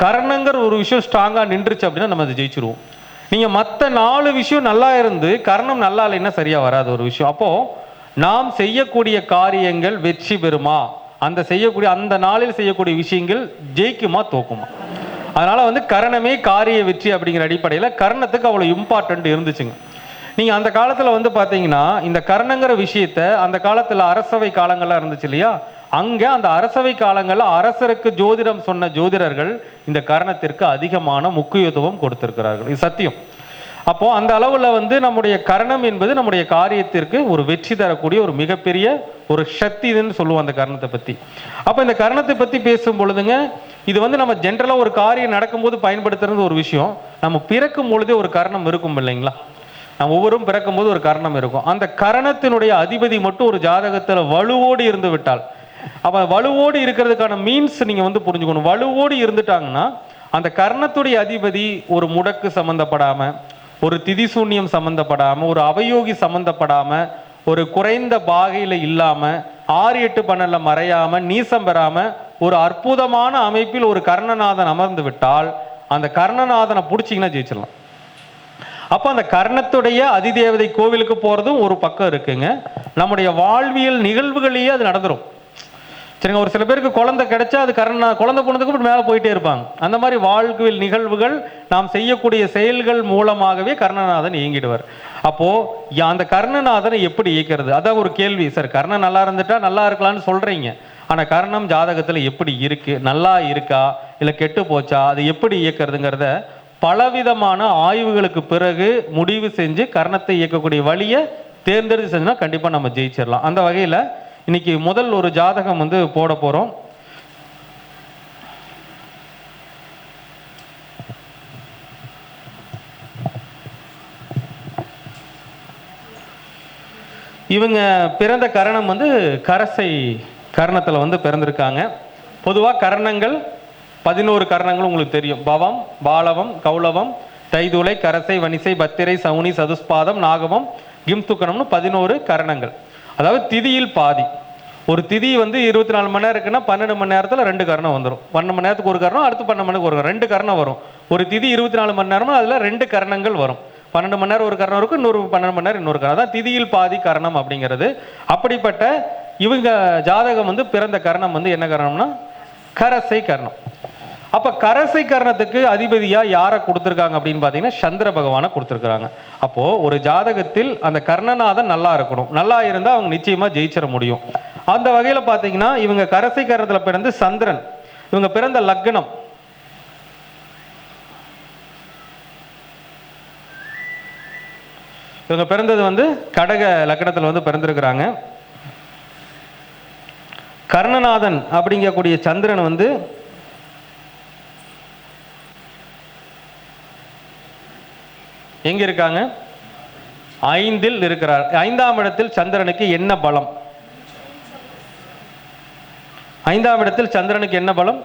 கரணங்கிற ஒரு விஷயம் ஸ்ட்ராங்காக நின்றுச்சு அப்படின்னா நம்ம அதை ஜெயிச்சிருவோம். நீங்கள் மற்ற 4 விஷயம் நல்லா இருந்து கரணம் நல்லா இல்லைன்னா சரியாக வராது ஒரு விஷயம். அப்போது நாம் செய்யக்கூடிய காரியங்கள் வெற்றி பெறுமா, அந்த நாளில் செய்யக்கூடிய விஷயங்கள் ஜெயிக்குமா தோக்குமா? அதனால் கரணமே காரிய வெற்றி அப்படிங்கிற அடிப்படையில் கரணத்துக்கு அவ்வளோ இம்பார்ட்டன்ட் இருந்துச்சுங்க. நீங்கள் அந்த காலத்தில் பார்த்தீங்கன்னா இந்த கரணங்கிற விஷயத்தை அந்த காலத்தில் அரசவை காலங்கள்லாம் இருந்துச்சு இல்லையா, அங்கே அந்த அரசவை காலங்களில் அரசருக்கு ஜோதிடம் சொன்ன ஜோதிடர்கள் இந்த கரணத்திற்கு அதிகமான முக்கியத்துவம் கொடுத்திருக்கிறார்கள். இது சத்தியம். அப்போது அந்த அளவில் நம்முடைய கரணம் என்பது நம்முடைய காரியத்திற்கு ஒரு வெற்றி தரக்கூடிய ஒரு மிகப்பெரிய ஒரு சக்தின்னு சொல்லுவோம் அந்த கரணத்தை பற்றி. அப்போ இந்த கரணத்தை பற்றி பேசும் பொழுதுங்க, இது நம்ம ஜென்ரலாக ஒரு காரியம் நடக்கும்போது பயன்படுத்துறது ஒரு விஷயம். நம்ம பிறக்கும் பொழுதே ஒரு கரணம் இருக்கும் இல்லைங்களா, நம்ம ஒவ்வொருவரும் பிறக்கும் போது ஒரு கரணம் இருக்கும். அந்த கரணத்தினுடைய அதிபதி மட்டும் ஒரு ஜாதகத்தில் வலுவோடு இருந்து விட்டால், அப்போ வலுவோடு இருக்கிறதுக்கான மீன்ஸ் நீங்கள் புரிஞ்சுக்கணும். வலுவோடு இருந்துட்டாங்கன்னா அந்த கர்ணத்துடைய அதிபதி ஒரு முடக்கு சம்பந்தப்படாமல், ஒரு திதிசூன்யம் சம்பந்தப்படாமல், ஒரு அவயோகி சம்பந்தப்படாமல், ஒரு குறைந்த பாகையில் இல்லாமல், 6, 8, 12 மறையாமல், நீசம் பெறாமல் ஒரு அற்புதமான அமைப்பில் ஒரு கர்ணநாதன் அமர்ந்து விட்டால் அந்த கர்ணநாதனை பிடிச்சிங்கன்னா ஜெயிச்சிடலாம். அப்போ அந்த கர்ணத்துடைய அதிதேவதை கோவிலுக்கு போகிறதும் ஒரு பக்கம் இருக்குங்க. நம்முடைய வாழ்வியல் நிகழ்வுகளையே அது நடந்துடும். சரிங்க, ஒரு சில பேருக்கு குழந்தை கிடைச்சா அது குழந்தை போனதுக்கு மேலே போயிட்டே இருப்பாங்க. அந்த மாதிரி வாழ்வியல் நிகழ்வுகள் நாம் செய்யக்கூடிய செயல்கள் மூலமாகவே கர்ணநாதன் இயங்கிடுவார். அப்போது அந்த கர்ணநாதனை எப்படி இயக்கிறது, அதான் ஒரு கேள்வி. சார், கர்ணன் நல்லா இருந்துட்டா நல்லா இருக்கலாம்னு சொல்கிறீங்க, ஆனால் கர்ணம் ஜாதகத்தில் எப்படி இருக்குது, நல்லா இருக்கா இல்லை கெட்டு போச்சா, அது எப்படி இயக்கிறதுங்கிறத பலவிதமான ஆய்வுகளுக்கு பிறகு முடிவு செஞ்சு கர்ணத்தை இயக்கக்கூடிய வழியை தேர்ந்தெடுத்து செஞ்சோன்னா கண்டிப்பாக நம்ம ஜெயிச்சிடலாம். அந்த வகையில் இன்னைக்கு முதல் ஒரு ஜாதகம் போட போகிறோம். இவங்க பிறந்த கரணம் கரசை கரணத்தில் பிறந்திருக்காங்க. பொதுவாக கரணங்கள் 11 கரணங்கள் உங்களுக்கு தெரியும். பவம், பாலவம், கௌளவம், தைதுளை, கரசை, வனிசை, பத்திரை, சவுனி, சதுஸ்பாதம், நாகவம், கிம்துக்கணம்னு 11 கரணங்கள். அதாவது திதியில் பாதி. ஒரு திதி 24 மணி நேரம் இருக்குன்னா 12 மணி நேரத்தில் 2 கரணம் வந்துடும். 12 மணி நேரத்துக்கு ஒரு கரணம், அடுத்து 12 மணிக்கு ஒரு கரணம், 2 கரணம் வரும். ஒரு திதி 24 மணி நேரமும் அதில் 2 கரணங்கள் வரும். 12 மணி நேரம் ஒரு கரணம் இருக்கும், இன்னொரு 12 மணி நேரம் இன்னொரு கரணம். அதான் திதியில் பாதி கரணம் அப்படிங்கிறது. அப்படிப்பட்ட இவங்க ஜாதகம் பிறந்த கரணம் என்ன கரணம்னா கரசை கரணம். அப்போ கரசை கரணத்துக்கு அதிபதியாக யாரை கொடுத்துருக்காங்க அப்படின்னு பார்த்தீங்கன்னா சந்திர பகவானை கொடுத்துருக்குறாங்க. அப்போது ஒரு ஜாதகத்தில் அந்த கர்ணநாதன் நல்லா இருக்கணும். நல்லா இருந்தால் அவங்க நிச்சயமாக ஜெயிச்சிட முடியும். அந்த வகையில் பார்த்தீங்கன்னா இவங்க கரசை கரணத்தில் பிறந்து சந்திரன், இவங்க பிறந்த லக்னம் இவங்க பிறந்தது கடக லக்னத்தில் பிறந்திருக்கிறாங்க. கர்ணநாதன் அப்படிங்கக்கூடிய சந்திரன் எங்க இருக்காங்க? 5ல் இருக்கிறார். 5ஆம் இடத்தில் சந்திரனுக்கு என்ன பலம்? 5ஆம் இடத்தில் சந்திரனுக்கு என்ன பலம்?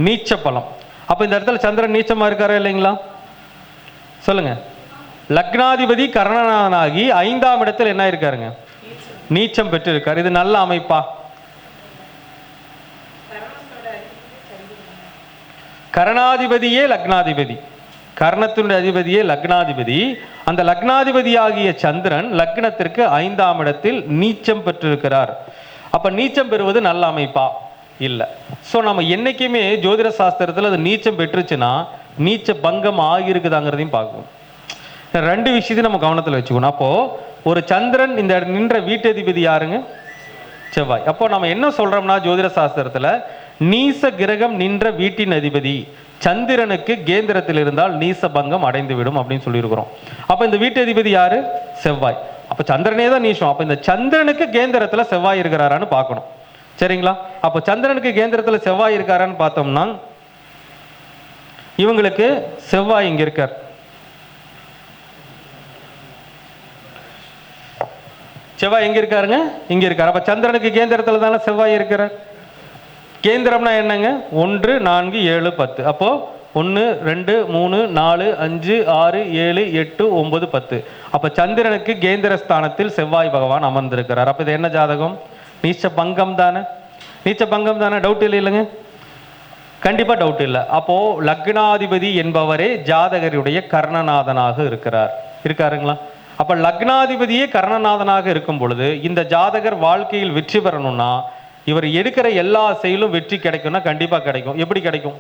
நீச்ச பலம். அப்ப இந்த இடத்துல சந்திரன் நீச்சமா இருக்காரா இல்லைங்களா? சொல்லுங்க. லக்னாதிபதி கர்ணநாதனாகி 5ஆம் இடத்தில் என்ன இருக்காருங்க? நீச்சம் பெற்று இருக்கார். இது நல்ல அமைப்பா? கர்ணாதிபதியே லக்னாதிபதி, கர்ணத்தினுடைய அதிபதியே லக்னாதிபதி. அந்த லக்னாதிபதியாகிய சந்திரன் லக்னத்திற்கு 5ஆம் இடத்தில் நீச்சம் பெற்றிருக்கிறார். அப்ப நீச்சம் பெறுவது நல்ல அமைப்பா? இல்லை. ஸோ நம்ம என்னைக்குமே ஜோதிட சாஸ்திரத்தில் அது நீச்சம் பெற்றுச்சுன்னா நீச்ச பங்கம் ஆகியிருக்குதாங்கிறதையும் பார்க்கணும். 2 விஷயத்தையும் நம்ம கவனத்தில் வச்சுக்கணும். அப்போ ஒரு சந்திரன் இந்த நின்ற வீட்டதிபதி யாருங்க? செவ்வாய். அப்போ நம்ம என்ன சொல்றோம்னா ஜோதிட சாஸ்திரத்தில் நீச கிரகம் நின்ற வீட்டின் அதிபதி சந்திரனுக்கு கேந்திரத்தில் இருந்தால் நீச பங்கம் அடைந்து விடும் அப்படின்னு சொல்லியிருக்கிறோம். அப்ப இந்த வீட்டு அதிபதி யாரு? செவ்வாய். அப்ப சந்திரனே தான் நீசம். அப்ப இந்த சந்திரனுக்கு கேந்திரத்துல செவ்வாய் இருக்கிறாரான்னு பார்க்கணும். சரிங்களா? அப்ப சந்திரனுக்கு கேந்திரத்துல செவ்வாய் இருக்காரான்னு பார்த்தோம்னா இவங்களுக்கு செவ்வாய் இங்க இருக்கார். செவ்வாய் எங்க இருக்காருங்க? இங்க இருக்காரு. அப்ப சந்திரனுக்கு கேந்திரத்துல தானே செவ்வாய் இருக்கிறார். கேந்திரம்னா என்னங்க? 1, 4, 7, 10. அப்போ 1, 2, 3, 4, 5, 6, 7, 8, 9, 10. அப்ப சந்திரனுக்கு கேந்திர ஸ்தானத்தில் செவ்வாய் பகவான் அமர்ந்திருக்கிறார். அப்ப இது என்ன ஜாதகம்? நீச்ச பங்கம் தானே? நீச்ச பங்கம் தானே? டவுட் இல்லைங்க. கண்டிப்பா டவுட் இல்லை. அப்போ லக்னாதிபதி என்பவரே ஜாதகருடைய கர்ணநாதனாக இருக்காருங்களா? அப்ப லக்னாதிபதியே கர்ணநாதனாக இருக்கும் பொழுது இந்த ஜாதகர் வாழ்க்கையில் வெற்றி பெறணும்னா இவர் எடுக்கிற எல்லா செயலும் வெற்றி கிடைக்கும்னா கண்டிப்பா கிடைக்கும். எப்படி கிடைக்கும்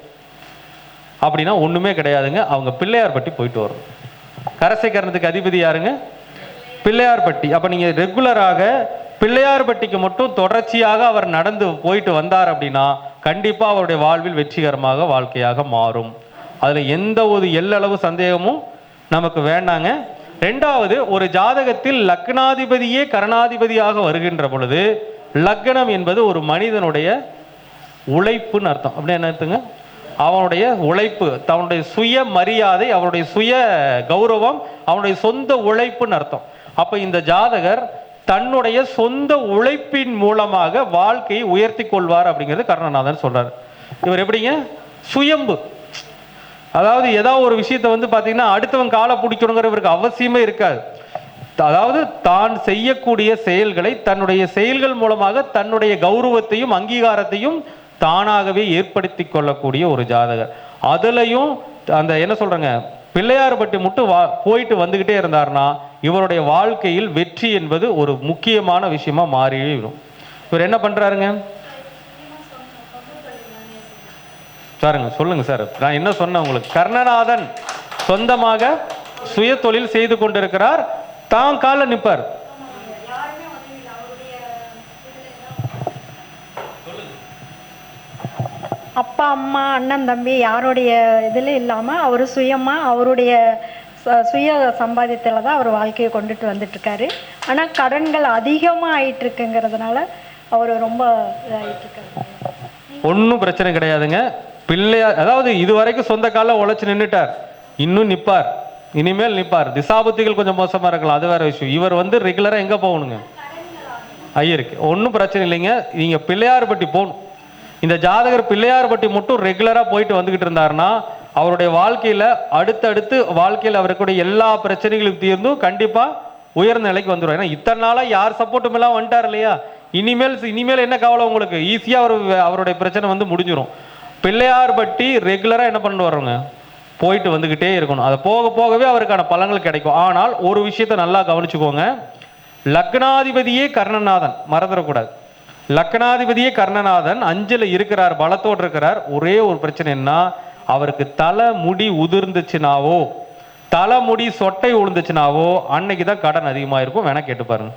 அப்படின்னா ஒண்ணுமே கிடையாதுங்க. அவங்க பிள்ளையார்பட்டி போயிட்டு வரும். கரசைக்கரணத்துக்கு அதிபதி யாருங்க? பிள்ளையார்பட்டி. அப்ப நீங்க ரெகுலராக பிள்ளையார்பட்டிக்கு மட்டும் தொடர்ச்சியாக அவர் நடந்து போயிட்டு வந்தார் அப்படின்னா கண்டிப்பா அவருடைய வாழ்வில் வெற்றிகரமாக வாழ்க்கையாக மாறும். அதுல எந்த ஒரு எல்லளவு சந்தேகமும் நமக்கு வேண்டாங்க. ரெண்டாவது, ஒரு ஜாதகத்தில் லக்னாதிபதியே கரணாதிபதியாக வருகின்ற பொழுது லக்னம் என்பது ஒரு மனிதனுடைய உழைப்புன்னு அர்த்தம். அப்படி என்ன அர்த்தங்க? அவனுடைய உழைப்பு, தன்னுடைய சுய மரியாதை, அவனுடைய சுய கௌரவம், அவனுடைய சொந்த உழைப்புன்னு அர்த்தம். அப்ப இந்த ஜாதகர் தன்னுடைய சொந்த உழைப்பின் மூலமாக வாழ்க்கையை உயர்த்தி கொள்வார் அப்படிங்கிறது கர்ணநாதன் சொல்றாரு. இவர் எப்படிங்க? சுயம்பு. அதாவது ஏதாவது ஒரு விஷயத்தை வந்து பாத்தீங்கன்னா அடுத்தவன் காலை பிடிக்கணுங்கிற இவருக்கு அவசியமே இருக்காது. அதாவது தான் செய்யக்கூடிய செயல்களை தன்னுடைய செயல்கள் மூலமாக தன்னுடைய கௌரவத்தையும் அங்கீகாரத்தையும் தானாகவே ஏற்படுத்தி கொள்ளக்கூடிய ஒரு ஜாதகர். அதுலயும் அந்த என்ன சொல்றாங்க, பிள்ளையார்பட்டி மட்டும் போயிட்டு வந்துகிட்டே இருந்தார்னா இவருடைய வாழ்க்கையில் வெற்றி என்பது ஒரு முக்கியமான விஷயமா மாறிடும். இவர் என்ன பண்றாருங்க சாருங்க? சொல்லுங்க சார். நான் என்ன சொன்னேன் உங்களுக்கு? கர்ணநாதன் சொந்தமாக சுய தொழில் செய்து கொண்டிருக்கிறார். தான் கால நிற்பார். அப்பா அம்மா அண்ணன் தம்பி யாருடைய இதில் இல்லாமல் அவர் சுயமாக அவருடைய சுய சம்பாதியத்தில் தான் அவர் வாழ்க்கையை கொண்டுட்டு வந்துட்டுருக்காரு. ஆனால் கடன்கள் அதிகமாக ஆயிட்டுருக்குங்கிறதுனால அவர் ரொம்ப இதாகிட்டுருக்காரு. ஒன்றும் பிரச்சனை கிடையாதுங்க. பிள்ளையார் அதாவது இதுவரைக்கும் சொந்த காலம் உழைச்சி நின்றுட்டார், இன்னும் நிற்பார், இனிமேல் நிற்பார். திசாபுத்திகள் கொஞ்சம் மோசமாக இருக்கலாம், அது வேற விஷயம். இவர் வந்து ரெகுலராக எங்கே போகணுங்க? ஐயருக்கு. ஒன்றும் பிரச்சனை இல்லைங்க. நீங்கள் பிள்ளையார்பட்டி போகணும். இந்த ஜாதகர் பிள்ளையார்பட்டி மட்டும் ரெகுலராக போயிட்டு வந்துக்கிட்டு இருந்தாருன்னா அவருடைய வாழ்க்கையில் அடுத்தடுத்து வாழ்க்கையில் அவருக்குடைய எல்லா பிரச்சனைகளும் தீர்ந்தும் கண்டிப்பாக உயர்ந்த நிலைக்கு வந்துடும். ஏன்னா இத்தனை நாளாக யார் சப்போர்ட்டும் எல்லாம் வந்துட்டார் இல்லையா? இனிமேல் என்ன கவலை உங்களுக்கு? ஈஸியாக அவருடைய பிரச்சனை வந்து முடிஞ்சிடும். பிள்ளையார்பட்டி ரெகுலராக என்ன பண்ணிட்டு வர்றோங்க? போயிட்டு வந்துக்கிட்டே இருக்கணும். அதை போக போகவே அவருக்கான பலன்கள் கிடைக்கும். ஆனால் ஒரு விஷயத்தை நல்லா கவனிச்சுக்கோங்க. லக்னாதிபதியே கர்ணநாதன், மறந்துடக்கூடாது. லக்னாதிபதியே கர்ணநாதன் 5ல் இருக்கிறார், பலத்தோடு இருக்கிறார். ஒரே ஒரு பிரச்சனை என்ன, அவருக்கு தலை முடி உதிர்ந்துச்சுனாவோ தலைமுடி சொட்டை விழுந்துச்சுனாவோ அன்னைக்கு தான் கடன் அதிகமாக இருக்கும். வேணா கேட்டு பாருங்க.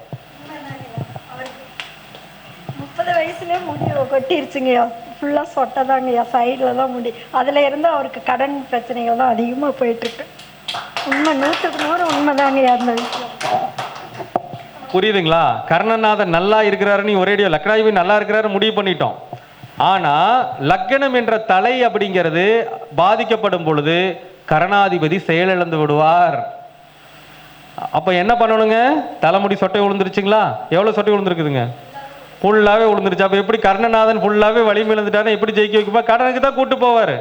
30 வயசுலேயே முடி கொட்டிருச்சுங்கய்யா, ஃபுல்லாக சொட்டை தாங்கய்யா, சைடில் தான் முடி. அதில் இருந்து அவருக்கு கடன் பிரச்சனைகள் தான் அதிகமாக போயிட்டுருக்கு. உண்மை, 100க்கு 100 உண்மைதாங்கய்யா அந்த விஷயம். புரியுதுங்களா? கர்ணநாதன் நல்லா இருக்கிறாருன்னு ஒரேடியோ லக்னாதிபதி நல்லா இருக்கிறாரு முடிவு பண்ணிட்டோம். ஆனா லக்னம் என்ற தலை அப்படிங்கிறது பாதிக்கப்படும் பொழுது கர்ணாதிபதி செயலிழந்து விடுவார். அப்ப என்ன பண்ணணுங்க? தலைமுடி சொட்டை விழுந்துருச்சுங்களா? எவ்வளவு சொட்டை விழுந்துருக்குதுங்க? ஃபுல்லாவே விழுந்துருச்சு. அப்ப எப்படி கர்ணநாதன் ஃபுல்லாவே வலிமை இழந்துட்டாருன்னா எப்படி ஜெயிக்க வைக்குமா? கடனுக்கு தான் கூட்டு போவாரு.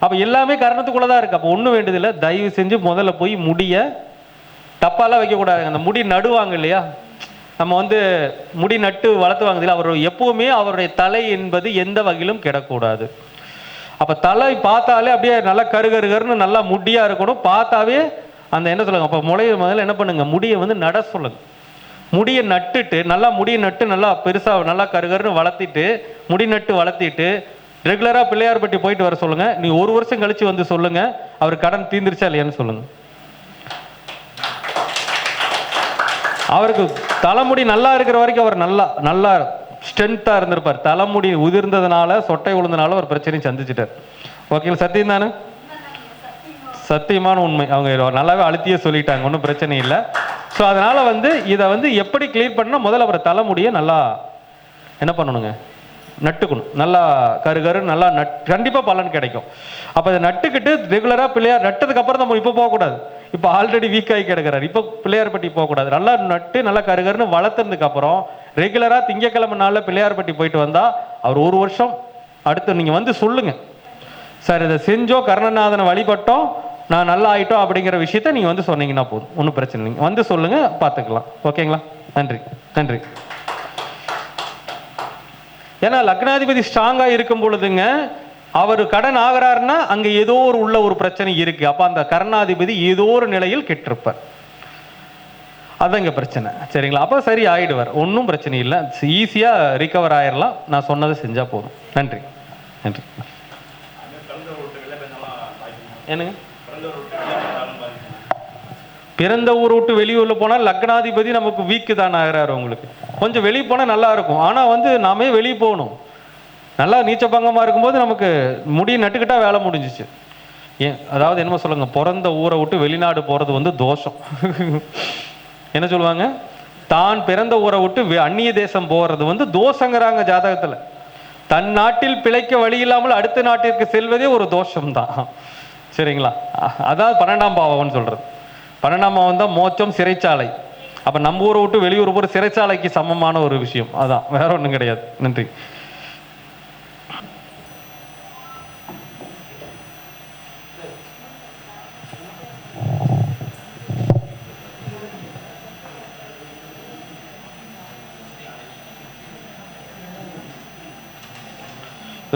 அப்ப எல்லாமே கர்ணத்துக்குள்ளதான் இருக்கு. அப்ப ஒண்ணும் வேண்டியதில்லை. தயவு செஞ்சு முதல்ல போய் முடிய தப்பாலாம் வைக்க கூடாது. அந்த முடி நடுவாங்க இல்லையா, நம்ம வந்து முடி நட்டு வளர்த்துவாங்க இல்லை, அவர் எப்பவுமே அவருடைய தலை என்பது எந்த வகையிலும் கிடக்கூடாது. அப்ப தலை பார்த்தாலே அப்படியே நல்லா கருகருகருன்னு நல்லா முடியா இருக்கணும். பார்த்தாவே அந்த என்ன சொல்லுங்க, அப்ப முதல்ல என்ன பண்ணுங்க, முடியை வந்து நட சொல்லுங்க. முடியை நட்டுட்டு நல்லா முடியை நட்டு நல்லா பெருசா நல்லா கருகருன்னு வளர்த்திட்டு முடி நட்டு வளர்த்திட்டு ரெகுலரா பிள்ளையார்பட்டி போயிட்டு வர சொல்லுங்க. நீ 1 வருஷம் கழிச்சு வந்து சொல்லுங்க அவர் கடன் தீர்ந்துருச்சா இல்லையான்னு சொல்லுங்க. அவருக்கு தலைமுடி நல்லா இருக்கிற வரைக்கும் அவர் நல்லா ஸ்ட்ரென்த்தா இருந்திருப்பார். தலைமுடி உதிர்ந்ததுனால சொட்டை விழுந்தனால ஒரு பிரச்சனையும் சந்திச்சிட்டார். ஓகே, சத்தியம் தானே? சத்தியமான உண்மை. அவங்க நல்லாவே அழுத்தியே சொல்லிட்டாங்க, ஒன்றும் பிரச்சனை இல்லை. ஸோ அதனால வந்து இதை வந்து எப்படி கிளியர் பண்ணால் முதல்ல அவர் தலைமுடியை நல்லா என்ன பண்ணணுங்க, நட்டுக்கணும். நல்லா கரு நல்லா கண்டிப்பாக பலன் கிடைக்கும். அப்போ அதை நட்டுக்கிட்டு ரெகுலராக பிள்ளையார் நட்டதுக்கு அப்புறம் நம்ம இப்போ போகக்கூடாது. இப்போ ஆல்ரெடி வீக் ஆகி கிடக்கிறார், இப்போ பிள்ளையார்பட்டி போகக்கூடாது. நல்லா நட்டு நல்லா கருகருன்னு வளர்த்துறதுக்கு அப்புறம் ரெகுலராக திங்கக்கிழமை நாளில் பிள்ளையார்பட்டி போயிட்டு வந்தால் அவர் 1 வருஷம் அடுத்து நீங்கள் வந்து சொல்லுங்க, சார் இதை செஞ்சோம், கர்ணநாதனை வழிபட்டோம், நான் நல்லா ஆயிட்டோம் அப்படிங்கிற விஷயத்த நீங்கள் வந்து சொன்னீங்கன்னா போதும், ஒன்றும் பிரச்சனை இல்லைங்க. வந்து சொல்லுங்க, பார்த்துக்கலாம். ஓகேங்களா? நன்றி நன்றி. ஏன்னா லக்னாதிபதி ஸ்ட்ராங்காக இருக்கும் பொழுதுங்க அவர் கடன் ஆகிறாருன்னா அங்க ஏதோ உள்ள ஒரு பிரச்சனை இருக்கு. அப்ப அந்த கர்ணாதிபதி ஏதோ ஒரு நிலையில் கெட்டிருப்பார். அதான் இங்க பிரச்சனை. சரிங்களா? அப்ப சரி ஆயிடுவார், ஒன்றும் பிரச்சனை இல்லை, ஈஸியா ரிகவர் ஆயிடலாம். நான் சொன்னதை செஞ்சா போதும். நன்றி. நன்றி. என்னங்க? பிறந்த ஊர் விட்டு வெளியூர்ல போனால் லக்னாதிபதி நமக்கு வீக்கு தான் ஆகிறாரு. உங்களுக்கு கொஞ்சம் வெளியே போனால் நல்லா இருக்கும். ஆனா நாமே வெளியே போகணும். நல்லா நீச்சபங்கமா இருக்கும்போது நமக்கு முடி நட்டுக்கிட்டா வேலை முடிஞ்சிச்சு. ஏன் அதாவது என்னமோ சொல்லுங்க, பிறந்த ஊரை விட்டு வெளிநாடு போறது தோஷம். என்ன சொல்லுவாங்க, தான் பிறந்த ஊரை விட்டு அந்நிய தேசம் போறது தோஷங்கிறாங்க ஜாதகத்துல. தன் நாட்டில் பிழைக்க வழி இல்லாமல் அடுத்த நாட்டிற்கு செல்வதே ஒரு தோஷம் தான். சரிங்களா? அதாவது 12ஆம் பாவம்னு சொல்றது. 12ஆம் பாவம் தான் மோட்சம், சிறைச்சாலை. அப்ப நம்ம ஊரை விட்டு வெளியூர் போற சிறைச்சாலைக்கு சமமான ஒரு விஷயம். அதான், வேற ஒன்றும் கிடையாது. நன்றி.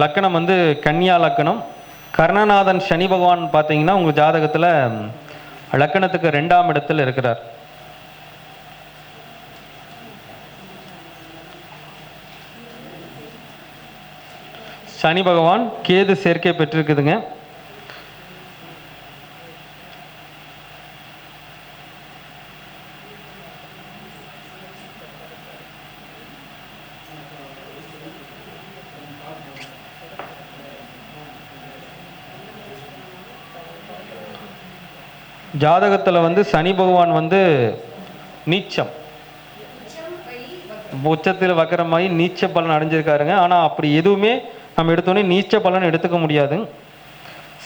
லக்கணம் கன்னியா லக்கணம். கர்ணநாதன் சனி பகவான் பார்த்தீங்கன்னா உங்க ஜாதகத்துல லக்கணத்துக்கு 2ஆம் இடத்தில் இருக்கிறார். சனி பகவான் கேது சேர்க்கை பெற்றிருக்குதுங்க. ஜாதகத்துல சனி பகவான் நீச்சம், உச்சத்தில் வக்கரமாகி நீச்ச பலன் அடைஞ்சிருக்காருங்க. ஆனா அப்படி எதுவுமே நம்ம எடுத்தோன்னே நீச்ச பலன் எடுத்துக்க முடியாது.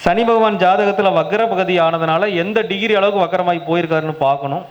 சனி பகவான் ஜாதகத்துல வக்கர பகுதி ஆனதுனால எந்த டிகிரி அளவுக்கு வக்கரமாகி போயிருக்காருன்னு பார்க்கணும்.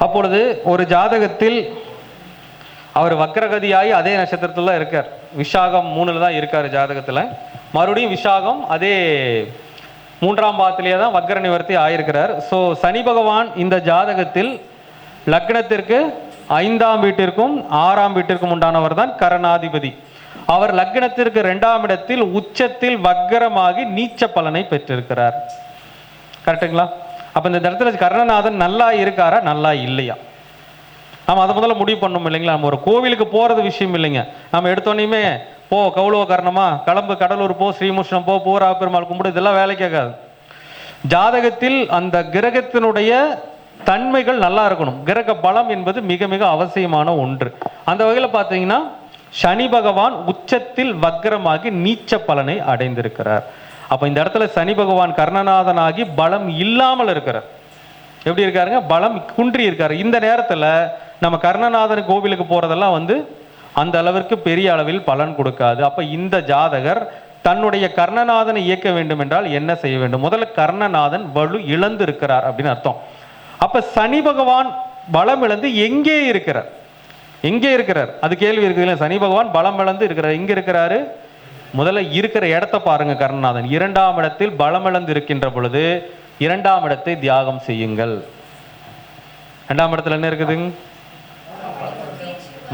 அப்பொழுது ஒரு ஜாதகத்தில் அவர் வக்ரகதியாகி அதே நட்சத்திரத்துல இருக்கார். விஷாகம் 3ல் தான் இருக்காரு ஜாதகத்துல. மறுபடியும் விஷாகம் அதே 3ஆம் பாவத்திலேயே தான் வக்ர நிவர்த்தி ஆயிருக்கிறார். ஸோ சனி பகவான் இந்த ஜாதகத்தில் லக்னத்திற்கு 5ஆம் வீட்டிற்கும் 6ஆம் வீட்டிற்கும் உண்டானவர் தான் கரணாதிபதி. அவர் லக்னத்திற்கு 2ஆம் இடத்தில் உச்சத்தில் வக்ரமாகி நீச்ச பலனை பெற்றிருக்கிறார். கரெக்டுங்களா? அப்ப இந்த இடத்துல கர்ணநாதன் நல்லா இருக்காரா, நல்லா இல்லையா, நம்ம அதை முதல்ல முடிவு பண்ணணும் இல்லைங்களா? நம்ம ஒரு கோவிலுக்கு போறது விஷயம் இல்லைங்க. நம்ம எடுத்தோன்னே போ கௌளவ கர்ணமா, கிளம்பு கடலூர் போ, ஸ்ரீமுஷ்ணம் போ, பூரா பெருமாள் கும்பிடு, இதெல்லாம் வேலை கேட்காது. ஜாதகத்தில் அந்த கிரகத்தினுடைய தன்மைகள் நல்லா இருக்கணும். கிரக பலம் என்பது மிக மிக அவசியமான ஒன்று. அந்த வகையில் பார்த்தீங்கன்னா சனி பகவான் உச்சத்தில் வக்ரமாகி நீச்ச பலனை அடைந்திருக்கிறார். அப்ப இந்த இடத்துல சனி பகவான் கர்ணநாதனாகி பலம் இல்லாமல் இருக்கிறார். எப்படி இருக்காருங்க? பலம் குன்றி இருக்காரு. இந்த நேரத்துல நம்ம கர்ணநாதன் கோவிலுக்கு போறதெல்லாம் அந்த அளவிற்கு பெரிய அளவில் பலன் கொடுக்காது. அப்ப இந்த ஜாதகர் தன்னுடைய கர்ணநாதனை இயக்க வேண்டும் என்றால் என்ன செய்ய வேண்டும்? முதல்ல கர்ணநாதன் வலு இழந்து இருக்கிறார் அப்படின்னு அர்த்தம். அப்ப சனி பகவான் பலம் இழந்து எங்கே இருக்கிறார்? எங்கே இருக்கிறார்? அது கேள்வி இருக்குது. சனி பகவான் பலம் இழந்து இருக்கிறார். எங்க இருக்கிறாரு? முதல்ல இருக்கிற இடத்தை பாருங்க. கர்ணநாதன் 2ஆம் இடத்தில் பலமிழந்து இருக்கின்ற பொழுது 2ஆம் இடத்தை தியாகம் செய்யுங்கள். 2ஆம் இடத்துல என்ன இருக்குது?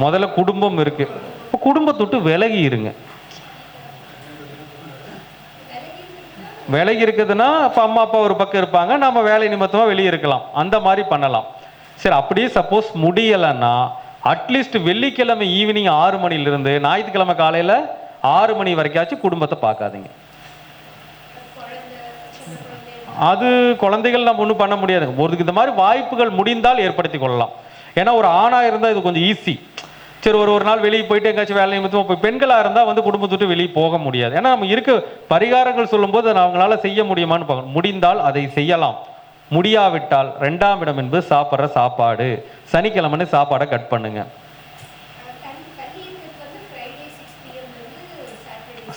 முதல்ல குடும்பம் இருக்கு. குடும்பத்தொட்டு விலகி இருங்க. விலகி இருக்குதுன்னா அப்ப அம்மா அப்பா ஒரு பக்கம் இருப்பாங்க, நாம வேலை நிமித்தமா வெளியே இருக்கலாம், அந்த மாதிரி பண்ணலாம். சரி, அப்படியே சப்போஸ் முடியலைன்னா அட்லீஸ்ட் வெள்ளிக்கிழமை ஈவினிங் 6 மணிலிருந்து ஞாயிற்றுக்கிழமை காலையில 6 மணி வரைக்காச்சும் குடும்பத்தை பார்க்காதீங்க. அது குழந்தைகள் நம்ம ஒன்றும் பண்ண முடியாது. ஒரு இந்த மாதிரி வாய்ப்புகள் முடிந்தால் ஏற்படுத்தி கொள்ளலாம். ஏன்னா ஒரு ஆணா இருந்தால் இது கொஞ்சம் ஈஸி. சரி ஒரு நாள் வெளியே போயிட்டு எங்காச்சும் வேலை நிமித்தமாக போய் பெண்களாக இருந்தால் வந்து குடும்பத்தை விட்டு வெளியே போக முடியாது. ஏன்னா நம்ம இருக்க பரிகாரங்கள் சொல்லும்போது அதை அவங்களால செய்ய முடியுமான்னு பார்க்கணும். முடிந்தால் அதை செய்யலாம், முடியாவிட்டால் 2ஆம் இடம் என்பது சாப்பிட்ற சாப்பாடு. சனிக்கிழமைன்னு சாப்பாடை கட் பண்ணுங்க.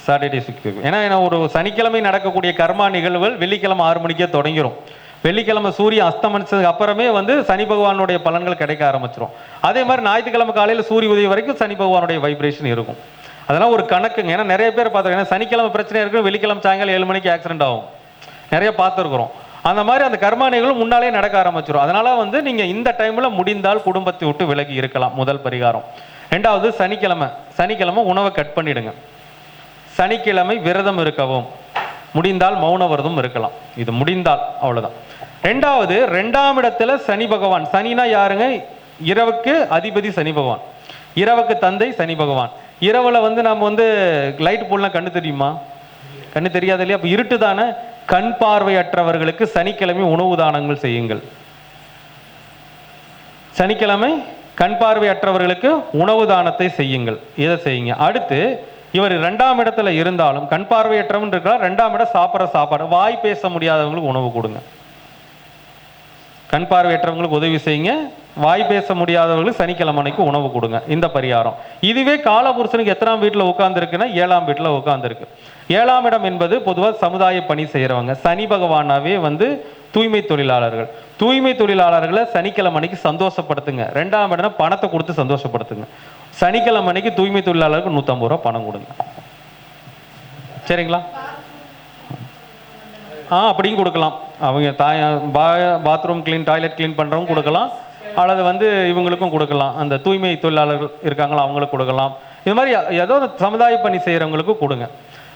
சாட்டர்டே 6 ஏன்னா ஒரு சனிக்கிழமை நடக்கக்கூடிய கர்மா நிகழ்வுகள் வெள்ளிக்கிழமை 6 மணிக்கே தொடங்கிடும். வெள்ளிக்கிழமை சூரியன் அஸ்தமனிச்சதுக்கு அப்புறமே வந்து சனி பகவானுடைய பலன்கள் கிடைக்க ஆரம்பிச்சிடும். அதே மாதிரி ஞாயிற்றுக்கிழமை காலையில் சூரிய உதயம் வரைக்கும் சனி பகவானுடைய வைப்ரேஷன் இருக்கும். அதெல்லாம் ஒரு கணக்குங்க. ஏன்னா நிறைய பேர் பார்த்துருக்கேன், சனிக்கிழமை பிரச்சனை இருக்கு, வெள்ளிக்கிழமை சாயங்காலம் 7 மணிக்கு ஆக்சிடென்ட் ஆகும், நிறைய பார்த்துருக்குறோம். அந்த மாதிரி அந்த கர்மா நிகழ்வு முன்னாலே நடக்க ஆரம்பிச்சிடும். அதனால வந்து நீங்க இந்த டைம்ல முடிந்தால் குடும்பத்தை விட்டு விலகி இருக்கலாம், முதல் பரிகாரம். 2வது சனிக்கிழமை உணவை கட் பண்ணிடுங்க. சனிக்கிழமை விரதம் இருக்கவும், முடிந்தால் மௌன விரதம் இருக்கலாம். இது முடிந்தால் அவ்வளவுதான். 2வது 2ஆம் இடத்துல சனி பகவான். சனினா யாருங்க? இரவுக்கு அதிபதி சனி பகவான், இரவுக்கு தந்தை சனி பகவான். இரவுல வந்து நம்ம வந்து லைட் போடலாம், கண்ணு தெரியுமா? கண்ணு தெரியாது இல்லையா? அப்ப இருட்டு தானே. கண் பார்வையற்றவர்களுக்கு சனிக்கிழமை உணவு தானங்கள் செய்யுங்கள். சனிக்கிழமை கண் பார்வையற்றவர்களுக்கு உணவு தானத்தை செய்யுங்கள். இதை செய்யுங்க. அடுத்து இவர் 2ஆம் இடத்துல இருந்தாலும் கண் பார்வையற்றவன் இருக்கிறார், 2ஆம் இடம் சாப்பிட்ற சாப்பாடு. வாய் பேச முடியாதவங்களுக்கு உணவு கொடுங்க. கண் பார்வையற்றவங்களுக்கு உதவி செய்யுங்க, வாய் பேச முடியாதவர்களுக்கு சனிக்கிழமைக்கு உணவு கொடுங்க. இந்த பரிகாரம். இதுவே காலபுருஷனுக்கு எத்தனாம் வீட்டில் உட்கார்ந்துருக்குன்னா 7ஆம் வீட்டில் உட்கார்ந்துருக்கு. 7ஆம் இடம் என்பது பொதுவாக சமுதாய பணி செய்கிறவங்க. சனி பகவானாவே வந்து தூய்மை தொழிலாளர்கள். தூய்மை தொழிலாளர்களை சனிக்கிழமைக்கு சந்தோஷப்படுத்துங்க. 2ஆம் இடம் பணத்தை கொடுத்து சந்தோஷப்படுத்துங்க. சனிக்கிழமைக்கு தூய்மை தொழிலாளருக்கு 150 ரூபா பணம் கொடுங்க. சரிங்களா? அப்படியும் கொடுக்கலாம். அவங்க பாத்ரூம் கிளீன், டாய்லெட் கிளீன் பண்ணுறவங்க கொடுக்கலாம், அல்லது வந்து இவங்களுக்கும் கொடுக்கலாம். அந்த தூய்மை தொழிலாளர்கள் இருக்காங்களா அவங்களுக்கு கொடுக்கலாம். இது மாதிரி ஏதோ சமுதாய பணி செய்கிறவங்களுக்கு கொடுங்க.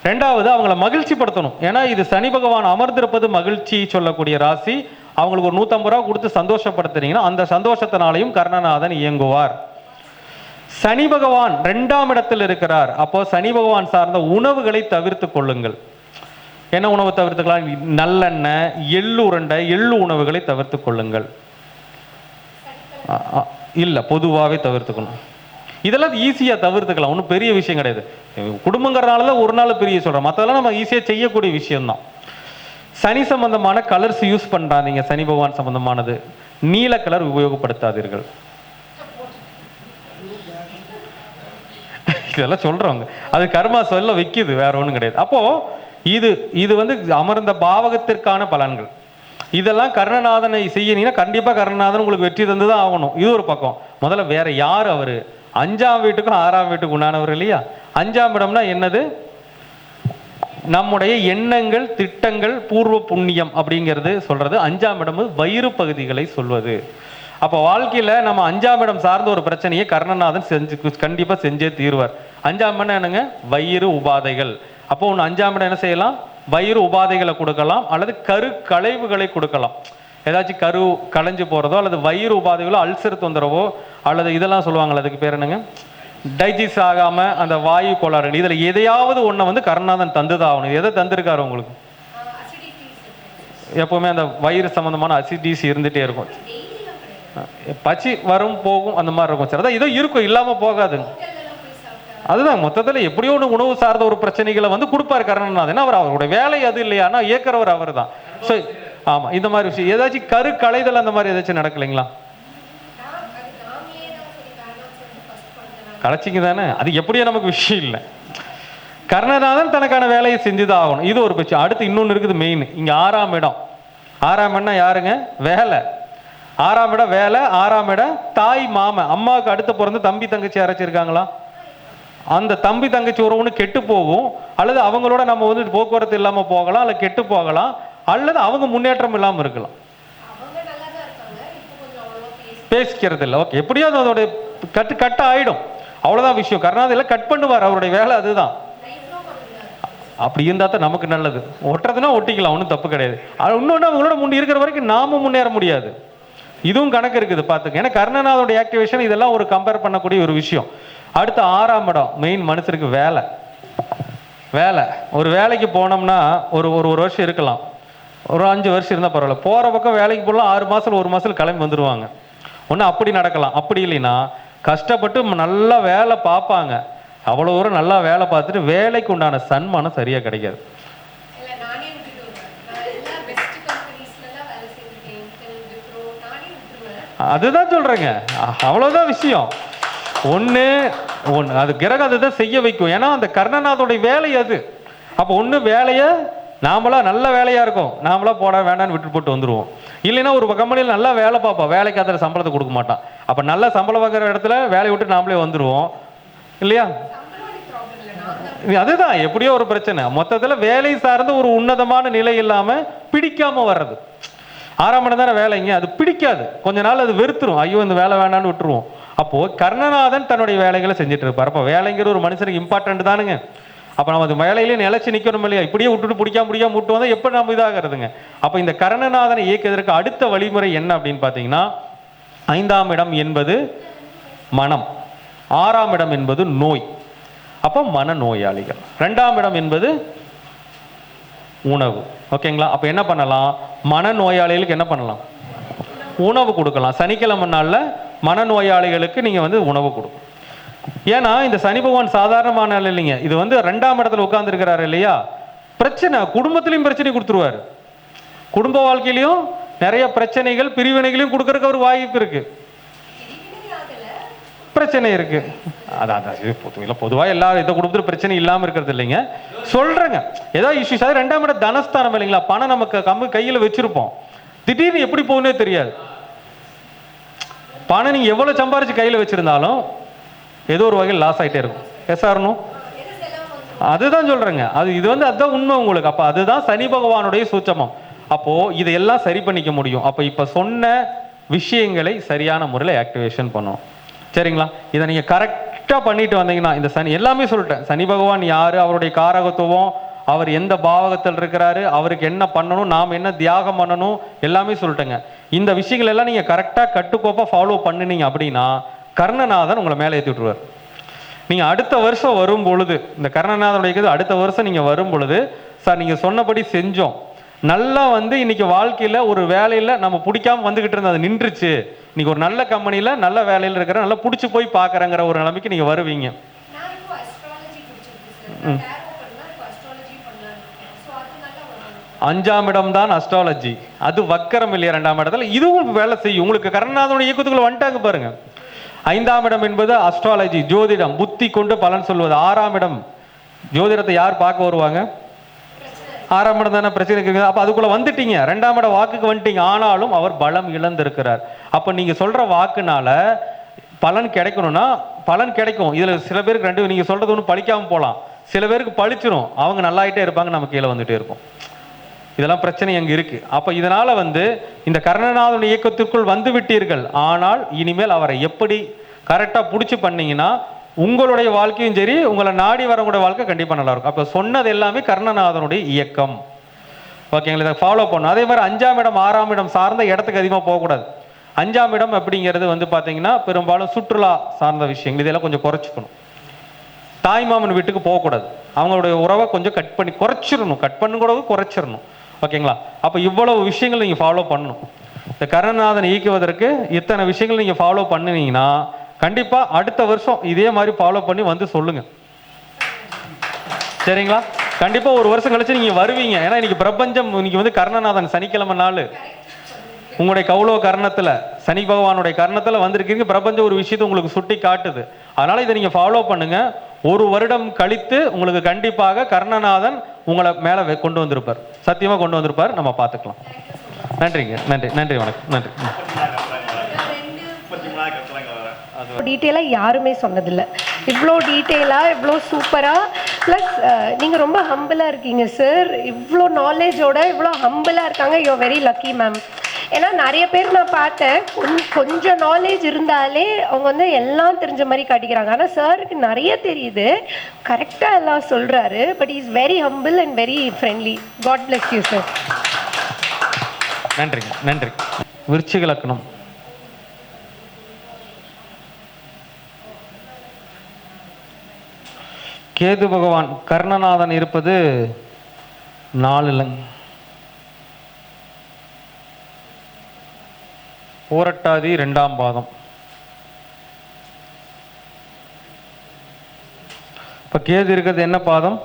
2வது அவங்கள மகிழ்ச்சி படுத்தணும். ஏன்னா இது சனி பகவான் அமர்ந்திருப்பது மகிழ்ச்சி சொல்லக்கூடிய ராசி. அவங்களுக்கு ஒரு 150 ரூபா கொடுத்து சந்தோஷப்படுத்துனீங்கன்னா அந்த சந்தோஷத்தினாலையும் கர்ணநாதன் இயங்குவார். சனி பகவான் 2ஆம் இடத்தில் இருக்கிறார். அப்போ சனி பகவான் சார்ந்த உணவுகளை தவிர்த்து கொள்ளுங்கள். என்ன உணவு தவிர்த்துக்கலாம்? நல்லெண்ணெய், எள்ளு உருண்டை, எள்ளு உணவுகளை தவிர்த்து கொள்ளுங்கள். இல்லை, பொதுவாகவே தவிர்த்துக்கணும். இதெல்லாம் ஈஸியாக தவிர்த்துக்கலாம், ஒன்றும் பெரிய விஷயம் கிடையாது. குடும்பங்கிறனால தான் ஒரு நாள் பெரிய சொல்கிறேன், மற்றதெல்லாம் நம்ம ஈஸியாக செய்யக்கூடிய விஷயம்தான். சனி சம்பந்தமான கலர்ஸ் யூஸ் பண்ணுறாதீங்க. சனி பகவான் சம்பந்தமானது நீல கலர் உபயோகப்படுத்தாதீர்கள். இதெல்லாம் சொல்றவங்க அது கர்மா சொல்ல வைக்குது, வேற ஒன்றும் கிடையாது. அப்போ இது வந்து அமர்ந்த பாவகத்திற்கான பலன்கள். இதெல்லாம் கர்ணநாதனை செய்யனீங்கன்னா கண்டிப்பா கர்ணநாதன் உங்களுக்கு வெற்றி தந்துதான் ஆகணும். இது ஒரு பக்கம். முதல்ல வேற யார் அவரு? 5ஆம் வீட்டுக்கும் 6ஆம் வீட்டுக்கு உண்டானவர் இல்லையா? 5ஆம் இடம்னா என்னது? நம்முடைய எண்ணங்கள், திட்டங்கள், பூர்வ புண்ணியம் அப்படிங்கிறது சொல்றது. 5ஆம் இடம் வயிறு பகுதிகளை சொல்வது. அப்போ வாழ்க்கையில நம்ம 5ஆம் இடம் சார்ந்த ஒரு பிரச்சனையை கர்ணநாதன் கண்டிப்பா செஞ்சே தீர்வார். 5ஆம் இடம் என்னங்க? வயிறு உபாதைகள். அப்போ ஒன்று 5ஆம் இடம் என்ன செய்யலாம்? வயிறு உபாதைகளை கொடுக்கலாம், அல்லது கரு களைவுகளை கொடுக்கலாம். ஏதாச்சும் கரு களைஞ்சு போறதோ, அல்லது வயிறு உபாதைகளோ, அல்சர் தொந்தரவோ, அல்லது இதெல்லாம் சொல்லுவாங்களே, அதுக்கு பேர் என்னங்க, டைஜஸ்ட் ஆகாம அந்த வாயு கோளாறு, இதுல எதையாவது ஒன்றை வந்து கர்ணநாதன் தந்துதான் ஆகணும். எதை தந்திருக்காரு உங்களுக்கு? எப்பவுமே அந்த வயிறு சம்பந்தமான அசிடிஸ் இருந்துட்டே இருக்கும். பச்சி வரும் போகும் அந்த மாதிரி இருக்கும். சரி, அதான் இதோ இருக்கும், இல்லாம போகாது. அதுதான் மொத்தத்தில் எப்படியோ ஒன்று உணவு சார்ந்த ஒரு பிரச்சனைகளை வந்து கொடுப்பாரு கர்ணநாதன். அவருடைய வேலை அது இல்லையா? ஆனால் இயக்கிறவர் அவர் தான். ஸோ ஆமா, இந்த மாதிரி விஷயம் ஏதாச்சும் கரு களைதல் அந்த மாதிரி ஏதாச்சும் நடக்கலைங்களா? களைச்சிங்க தானே, அது எப்படியோ நமக்கு விஷயம் இல்லை. கர்ணநாதன் தனக்கான வேலையை செஞ்சுதான் ஆகணும். இது ஒரு பிரச்சனை. அடுத்து இன்னொன்று இருக்குது மெயின். இங்க 6ஆம் இடம். 6ஆம் இடம்னா யாருங்க? வேலை. 6ஆம் இடம் வேலை. 6ஆம் இடம் தாய் மாமன். அம்மாவுக்கு அடுத்து பிறந்து தம்பி தங்கச்சி யாராச்சும் இருக்காங்களா? அந்த தம்பி தங்கச்சி உறவுன்னு கெட்டு போகும், அல்லது அவங்களோட நம்ம வந்து போக்குவரத்து இல்லாம போகலாம், அல்லது கெட்டு போகலாம், அல்லது அவங்க முன்னேற்றம் இல்லாமல் இருக்கலாம். பேசிக்கிறது இல்லை. ஓகே, எப்படியாவது அதோட கட்டு ஆயிடும், அவ்வளவுதான் விஷயம். கர்ணாதில் கட் பண்ணுவார், அவருடைய வேலை அதுதான். அப்படி இருந்தா தான் நமக்கு நல்லது. ஒட்டுறதுன்னா ஒட்டிக்கலாம், ஒன்றும் தப்பு கிடையாது. இன்னொன்று அவங்களோட முன்னே இருக்கிற வரைக்கும் நாம முன்னேற முடியாது. இதுவும் கணக்கு இருக்குது பார்த்துக்க. ஏன்னா கர்ணநாதோட ஆக்டிவேஷன் இதெல்லாம் ஒரு கம்பேர் பண்ணக்கூடிய ஒரு விஷயம். அடுத்து 6ஆம் இடம் மெயின் மனுஷருக்கு வேலை. வேலை ஒரு வேலைக்கு போனோம்னா ஒரு வருஷம் இருக்கலாம், ஒரு 5 வருஷம் இருந்தால் பரவாயில்ல. போகிற பக்கம் வேலைக்கு போகலாம், 6 மாதம் 1 மாதம் கிளம்பி வந்துடுவாங்க. ஒன்று அப்படி நடக்கலாம். அப்படி இல்லைன்னா கஷ்டப்பட்டு நல்லா வேலை பார்ப்பாங்க, அவ்வளோ தூரம் நல்லா வேலை பார்த்துட்டு வேலைக்கு உண்டான சன்மானம் சரியாக கிடைக்காது. அதுதான் சொல்கிறேங்க, அவ்வளோதான் விஷயம். ஒன்று அது கிரகம் அதுதான் செய்ய வைக்கும். ஏன்னா அந்த கர்ணநாதனுடைய வேலை அது. அப்போ ஒன்று வேலையை நாமளா நல்ல வேலையாக இருக்கும், நாமளா போட வேண்டான்னு விட்டு போட்டு வந்துடுவோம். இல்லைன்னா ஒரு கம்பெனியில் நல்லா வேலை பார்ப்போம், வேலைக்கு அதில் சம்பளத்தை கொடுக்க மாட்டான். அப்போ நல்ல சம்பளம் வாங்குற இடத்துல வேலையை விட்டு நாமளே வந்துடுவோம் இல்லையா? அதுதான் எப்படியோ ஒரு பிரச்சனை. மொத்தத்தில் வேலை சார்ந்த ஒரு உன்னதமான நிலை இல்லாமல் பிடிக்காம வர்றது. 6ஆம் இடம் தானே வேலைங்க, அது பிடிக்காது, கொஞ்ச நாள் அது வெறுத்துரும், ஐயோ இந்த வேலை வேண்டான்னு விட்டுருவோம். அப்போ கர்ணநாதன் தன்னுடைய வேலைகளை செஞ்சுட்டு இருப்பார். அப்போ வேலைங்கிற ஒரு மனுஷனுக்கு இம்பார்ட்டன்ட் தானுங்க. அப்போ நம்ம அது வேலையிலேயே நிலைச்சு நிற்கணும் இல்லையா? இப்படியே விட்டுட்டு பிடிக்காம விட்டு வந்தால் எப்போ நம்ம இதாகிறதுங்க? அப்போ இந்த கர்ணநாதனை இயக்குவதற்கு அடுத்த வழிமுறை என்ன அப்படின்னு பார்த்தீங்கன்னா, 5ஆம் இடம் என்பது மனம், 6ஆம் இடம் என்பது நோய், அப்போ மன நோயாளிகள். 2ஆம் இடம் என்பது உணவு. ஓகேங்களா? அப்போ என்ன பண்ணலாம்? மனநோயாளிகளுக்கு என்ன பண்ணலாம்? உணவு கொடுக்கலாம். சனிக்கிழமை நாளில் மனநோயாளிகளுக்கு நீங்கள் உணவு கொடுக்கும். ஏன்னா இந்த சனி பகவான் சாதாரணமான இல்லைங்க, இது 2ஆம் இடத்துல உட்கார்ந்துருக்கிறாரு இல்லையா? பிரச்சனை, குடும்பத்திலையும் பிரச்சனை கொடுத்துருவாரு, குடும்ப வாழ்க்கையிலையும் நிறைய பிரச்சனைகள் பிரிவினைகளையும் கொடுக்கறதுக்கு ஒரு வாய்ப்பு இருக்கு, பிரச்சனை இருக்கு. அதான் பொதுவாக எல்லாரும் இதை கொடுத்துட்டு பிரச்சனை இல்லாமல் இருக்கிறது இல்லைங்க, சொல்றேங்க. ஏதாவது இஷ்யூஸ், அது 2ஆம் இடம் தனஸ்தானம் இல்லைங்களா? பணம் நமக்கு கையில் வச்சிருப்போம், திடீர்னு எப்படி போகுன்னே தெரியாது. பணம் நீங்க எவ்வளவு சம்பாரிச்சு கையில் வச்சிருந்தாலும் ஏதோ ஒரு வகையில் லாஸ் ஆகிட்டே இருக்கும். எஸ்ஆர்னும் அதுதான் சொல்றேங்க. இது அதுதான் உண்மை உங்களுக்கு. அப்போ அதுதான் சனி பகவானுடைய சூட்சமம். அப்போ இதையெல்லாம் சரி பண்ணிக்க முடியும். அப்போ இப்போ சொன்ன விஷயங்களை சரியான முறையில் ஆக்டிவேஷன் பண்ணணும். சரிங்களா? இதை நீங்கள் கரெக்டாக பண்ணிட்டு வந்தீங்கன்னா, இந்த சனி எல்லாமே சொல்லிட்டேன். சனி பகவான் யார், அவருடைய காரகத்துவம், அவர் எந்த பாவகத்தில் இருக்கிறாரு, அவருக்கு என்ன பண்ணணும், நாம் என்ன தியாகம் பண்ணணும், எல்லாமே சொல்லிட்டேங்க. இந்த விஷயங்கள் எல்லாம் நீங்கள் கரெக்டாக கட்டுக்கோப்பாக ஃபாலோ பண்ணினீங்க அப்படின்னா கர்ணநாதன் உங்களை மேலே ஏற்றி விட்டுருவார். நீங்கள் அடுத்த வருஷம் வரும் பொழுது, இந்த கர்ணநாதனுடைய அடுத்த வருஷம் நீங்கள் வரும் பொழுது, சார் நீங்கள் சொன்னபடி செஞ்சோம், நல்லா இன்னைக்கு வாழ்க்கையில் ஒரு வேலையில் நம்ம பிடிக்காம வந்துக்கிட்டு இருந்தது, அது நின்றுச்சு, இன்னைக்கு ஒரு நல்ல கம்பெனியில் நல்ல வேலையில் இருக்கிற நல்லா பிடிச்சி போய் பார்க்குறங்கிற ஒரு நிலைமைக்கு நீங்கள் வருவீங்க. அஞ்சாம் இடம் தான் அஸ்ட்ராலஜி, அது வக்கரம் இல்லையா? 2ஆம் இடத்துல இதுவும் வேலை செய்யும். உங்களுக்கு கர்ணநாதனுடைய இயக்கத்துக்குள்ள வந்துட்டாங்க பாருங்க. 5ஆம் இடம் என்பது அஸ்ட்ராலஜி, ஜோதிடம், புத்தி கொண்டு பலன் சொல்வது. 6ஆம் இடம் ஜோதிடத்தை யார் பார்க்க வருவாங்க? 6ஆம் இடம் தானே பிரச்சனை இருக்குது. அப்போ அதுக்குள்ள வந்துட்டீங்க, 2ஆம் இடம் வாக்குக்கு வந்துட்டீங்க. ஆனாலும் அவர் பலம் இழந்திருக்கிறார். அப்போ நீங்க சொல்ற வாக்குனால பலன் கிடைக்கணும்னா பலன் கிடைக்கும். இதுல சில பேருக்கு ரெண்டு, நீங்க சொல்றது ஒன்று பழிக்காம போகலாம், சில பேருக்கு பழிச்சிரும், அவங்க நல்லாயிட்டே இருப்பாங்க, நம்ம கீழே வந்துட்டே இருக்கும். இதெல்லாம் பிரச்சனை அங்கே இருக்கு. அப்போ இதனால இந்த கர்ணநாதன் இயக்கத்திற்குள் வந்து விட்டீர்கள். ஆனால் இனிமேல் அவரை எப்படி கரெக்டாக பிடிச்சி பண்ணீங்கன்னா உங்களுடைய வாழ்க்கையும் சரி, உங்களை நாடி வரக்கூடிய வாழ்க்கை கண்டிப்பாக நல்லா இருக்கும். அப்போ சொன்னது எல்லாமே கர்ணநாதனுடைய இயக்கம். ஓகேங்களா? இதை ஃபாலோ பண்ணணும். அதே மாதிரி 5ஆம் இடம் 6ஆம் இடம் சார்ந்த இடத்துக்கு அதிகமாக போகக்கூடாது. 5ஆம் இடம் அப்படிங்கிறது பார்த்தீங்கன்னா பெரும்பாலும் சுற்றுலா சார்ந்த விஷயங்கள், இதெல்லாம் கொஞ்சம் குறைச்சிக்கணும். தாய்மாமன் வீட்டுக்கு போகக்கூடாது, அவங்களுடைய உறவை கொஞ்சம் கட் பண்ணி குறைச்சிடணும், கட் பண்ண கூட குறைச்சிடணும். ஓகேங்களா? அப்போ இவ்வளவு விஷயங்கள் நீங்கள் ஃபாலோ பண்ணணும். இந்த கர்ணநாதனை இயக்குவதற்கு இத்தனை விஷயங்கள் நீங்கள் ஃபாலோ பண்ணினீங்கன்னா கண்டிப்பாக அடுத்த வருஷம் இதே மாதிரி ஃபாலோ பண்ணி சொல்லுங்க. சரிங்களா? கண்டிப்பாக ஒரு வருஷம் கழிச்சு நீங்கள் வருவீங்க. ஏன்னா இன்னைக்கு பிரபஞ்சம், இன்னைக்கு கர்ணநாதன் சனிக்கிழமை நாள் உங்களுடைய கௌலவ கர்ணத்தில், சனி பகவானுடைய கர்ணத்தில் வந்திருக்கீங்க. பிரபஞ்சம் ஒரு விஷயத்தை உங்களுக்கு சுட்டி காட்டுது. அதனால இதை நீங்கள் ஃபாலோ பண்ணுங்க. ஒரு வருடம் கழித்து உங்களுக்கு கண்டிப்பாக கர்ணநாதன் உங்களை மேலே கொண்டு வந்திருப்பார், சத்தியமாக கொண்டு வந்திருப்பார். நம்ம பார்த்துக்கலாம். நன்றிங்க, நன்றி, நன்றி, வணக்கம், நன்றி. டீட்டெயிலாக யாருமே சொன்னதில்லை, இவ்வளோ டீட்டெயிலாக, இவ்வளோ சூப்பராக. ப்ளஸ் நீங்கள் ரொம்ப ஹம்பிளாக இருக்கீங்க சார், இவ்வளோ நாலேஜோட இவ்வளோ ஹம்பிளாக இருக்காங்க. You are very lucky ma'am. ஏன்னா நிறைய பேர் நான் பார்த்தேன், கொஞ்சம் நாலேஜ் இருந்தாலே அவங்க எல்லாம் தெரிஞ்ச மாதிரி காட்டிக்கிறாங்க. ஆனால் சாருக்கு நிறைய தெரியுது, கரெக்டாக எல்லாம் சொல்கிறாரு. But is very humble and very friendly. God bless you sir. நன்றிங்க, நன்றி. விருச்சிக லக்னம். கேது பகவான் கர்ணநாதன் இருப்பது 4 பூரட்டாதி 2ஆம் பாதம். இப்போ கேது இருக்கிறது என்ன பாதம்?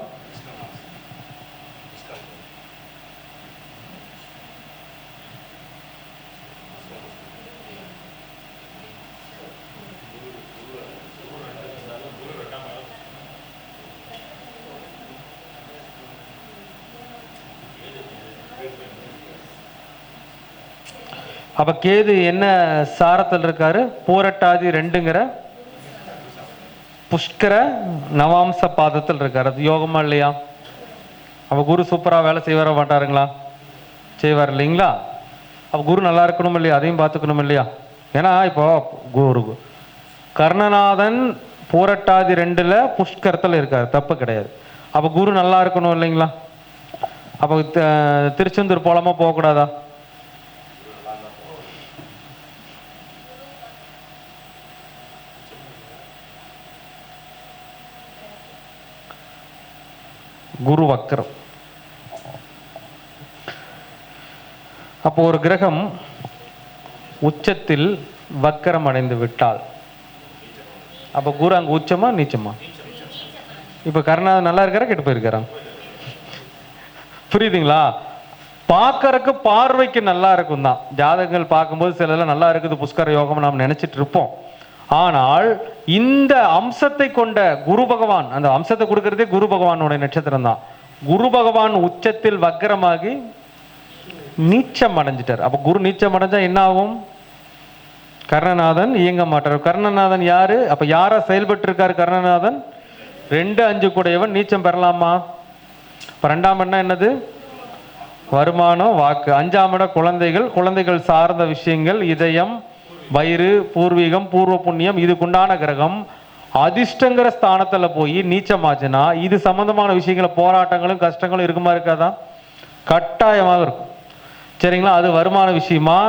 அப்ப கேது என்ன சாரத்தில் இருக்காரு? பூரட்டாதி 2ங்கிற புஷ்கர நவாம்ச பாதத்தில் இருக்காரு. அது யோகமா இல்லையா? அப்ப குரு சூப்பரா வேலை செய்வார மாட்டாருங்களா? செய்வார் இல்லைங்களா? அப்ப குரு நல்லா இருக்கணும் இல்லையா? அதையும் பார்த்துக்கணும் இல்லையா? ஏன்னா இப்போ குரு கர்ணநாதன் பூரட்டாதி 2ல புஷ்கரத்தில் இருக்காரு, தப்பு கிடையாது. அப்ப குரு நல்லா இருக்கணும் இல்லைங்களா? அப்ப திருச்செந்தூர் போலாமா போகக்கூடாதா? குரு வக்கரம். அப்போ ஒரு கிரகம் உச்சத்தில் வக்கரம் அடைந்து விட்டால் அப்ப குரு அங்க உச்சமா நீச்சமா? இப்ப கர்ணநாதன் நல்லா இருக்காரா கெட்டு போயிருக்காரா? புரியுதுங்களா? பார்க்கறக்கு பார்வைக்கு நல்லா இருக்கும் தான். ஜாதகங்கள் பார்க்கும்போது சிலதெல்லாம் நல்லா இருக்குது புஷ்கர யோகம் நாம் நினைச்சிட்டு இருப்போம். ஆனால் இந்த அம்சத்தை கொண்ட குரு பகவான், அந்த அம்சத்தை கொடுக்கறதே குரு பகவானுடைய நட்சத்திரம் தான். குரு பகவான் உச்சத்தில் வக்கரமாகி நீச்சம் அடைஞ்சிட்டார். அப்ப குரு நீச்சம் அடைஞ்சா என்ன ஆகும்? கர்ணநாதன் இயங்க மாட்டார். கர்ணநாதன் யாரு? அப்ப யாரா செயல்பட்டு இருக்காரு கர்ணநாதன்? 2, 5 கூடையவன். நீச்சம் பெறலாமா? இப்ப 2ஆம் இடம் என்னது? வருமானம், வாக்கு. 5ஆம் இடம் குழந்தைகள், குழந்தைகள் சார்ந்த விஷயங்கள், இதயம், வயிறு, பூர்வீகம், பூர்வ புண்ணியம். இதுக்குண்டான கிரகம் அதிர்ஷ்டங்கிற ஸ்தானத்துல போய் நீச்சமாச்சுன்னா இது சம்பந்தமான விஷயங்கள போராட்டங்களும் கஷ்டங்களும் இருக்குமா இருக்காதா? கட்டாயமாக இருக்கும். சரிங்களா? அது வருமான விஷயமா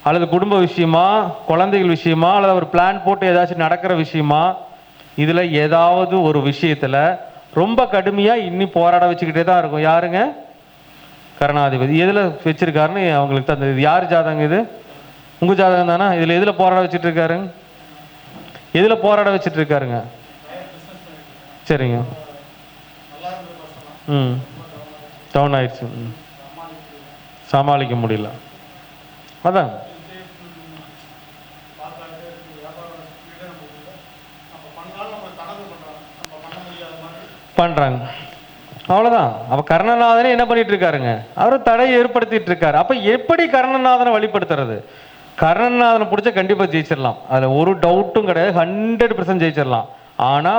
அல்லது குடும்ப விஷயமா, குழந்தைகள் விஷயமா, அல்லது ஒரு பிளான் போட்டு ஏதாச்சும் நடக்கிற விஷயமா, இதுல ஏதாவது ஒரு விஷயத்துல ரொம்ப கடுமையா இன்னும் போராட வச்சுக்கிட்டே தான் இருக்கும். யாருங்க? கர்ணாதிபதி. எதுல வச்சிருக்காருன்னு அவங்களுக்கு தான். இது யார் ஜாதகம்? இது உங்க ஜாதகம் தானே? இதுல எதுல போராட வச்சுட்டு இருக்காரு? எதுல போராட வச்சுட்டு இருக்காருங்க? சரிங்க. டவுன் ஆயிடுச்சு. சமாளிக்க முடியல. அதான் பண்றாங்க. அவ்வளவுதான். அப்ப கர்ணநாதனே என்ன பண்ணிட்டு இருக்காருங்க? அவரு தடையை ஏற்படுத்திட்டு இருக்காரு. அப்ப எப்படி கர்ணநாதனை வழிபடுத்துறது? கர்ணநாதனை பிடிச்ச கண்டிப்பா ஜெயிச்சிடலாம், அதுல ஒரு டவுட்டும் கிடையாது. 100% ஜெயிச்சிடலாம். ஆனா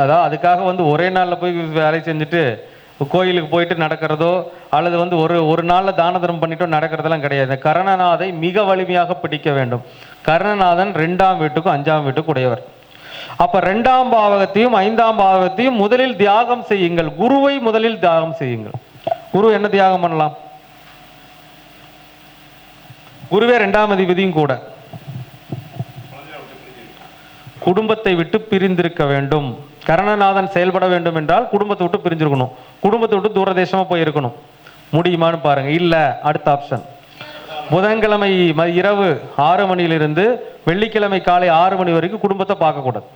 அதாவது அதுக்காக ஒரே நாள்ல போய் வேலை செஞ்சுட்டு கோயிலுக்கு போயிட்டு நடக்கிறதோ அல்லது ஒரு நாள்ல தான தர்மம் பண்ணிட்டோ நடக்கிறதெல்லாம் கிடையாது. கர்ணநாதை மிக வலிமையாக பிடிக்க வேண்டும். கர்ணநாதன் 2ஆம் வீட்டுக்கும் 5ஆம் வீட்டுக்கும் உடையவர். அப்ப 2ஆம் பாவகத்தையும் 5ஆம் பாவகத்தையும் முதலில் தியாகம் செய்யுங்கள். குருவை முதலில் தியாகம் செய்யுங்கள். குரு என்ன தியாகம் பண்ணலாம்? குருவே 2ஆம் அதிபதியும் கூட. குடும்பத்தை விட்டு பிரிந்திருக்க வேண்டும். கர்ணநாதன் செயல்பட வேண்டும் என்றால் குடும்பத்தை விட்டு பிரிஞ்சிருக்கணும். குடும்பத்தை விட்டு தூரதேசமா போய் இருக்கணும். முடியுமான்னு பாருங்க. இல்ல, அடுத்த ஆப்ஷன். புதன்கிழமை இரவு 6 மணியிலிருந்து வெள்ளிக்கிழமை காலை 6 மணி வரைக்கும் குடும்பத்தை பார்க்கக்கூடாது.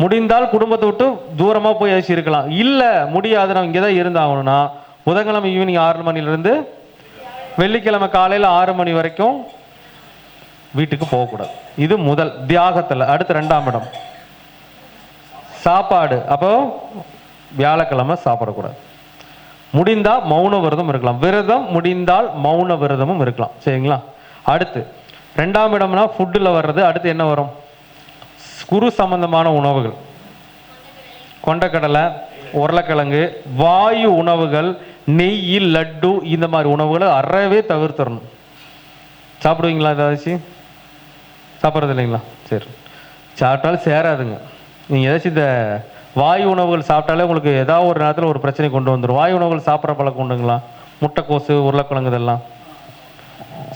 முடிந்தால் குடும்பத்தை விட்டு தூரமா போய் ஏசி இருக்கலாம். இல்ல முடியாது, நான் இங்கதான் இருந்தாகணும்னா புதன்கிழமை ஈவினிங் 6 மணிலிருந்து வெள்ளிக்கிழமை காலையில 6 மணி வரைக்கும் வீட்டுக்கு போகக்கூடாது. இது முதல் தியாகத்துல. அடுத்து 2ஆம் இடம் சாப்பாடு. அப்போ வியாழக்கிழமை சாப்பிடக்கூடாது. முடிந்தா மௌன விரதம் இருக்கலாம். விரதம் முடிந்தால் மௌன விரதமும் இருக்கலாம். சரிங்களா? அடுத்து 2ஆம் இடம்னா ஃபுட்டில் வர்றது. அடுத்து என்ன வரும்? குரு சம்பந்தமான உணவுகள். கொண்டக்கடலை, உருளைக்கிழங்கு, வாயு உணவுகள், நெய், லட்டு, இந்த மாதிரி உணவுகளை அறவே தவிர்த்தரணும். சாப்பிடுவீங்களா? ஏதாச்சும் சாப்பிட்றது இல்லைங்களா? சரி, சாப்பிட்டாலும் சேராதுங்க. நீங்கள் ஏதாச்சும் இந்த வாயு உணவுகள் சாப்பிட்டாலே உங்களுக்கு ஏதாவது ஒரு நேரத்தில் ஒரு பிரச்சனை கொண்டு வந்துடும். வாயு உணவுகள் சாப்பிட்ற பழக்கம் உண்டுங்களா? முட்டைக்கோசு, உருளைக்கிழங்கு இதெல்லாம்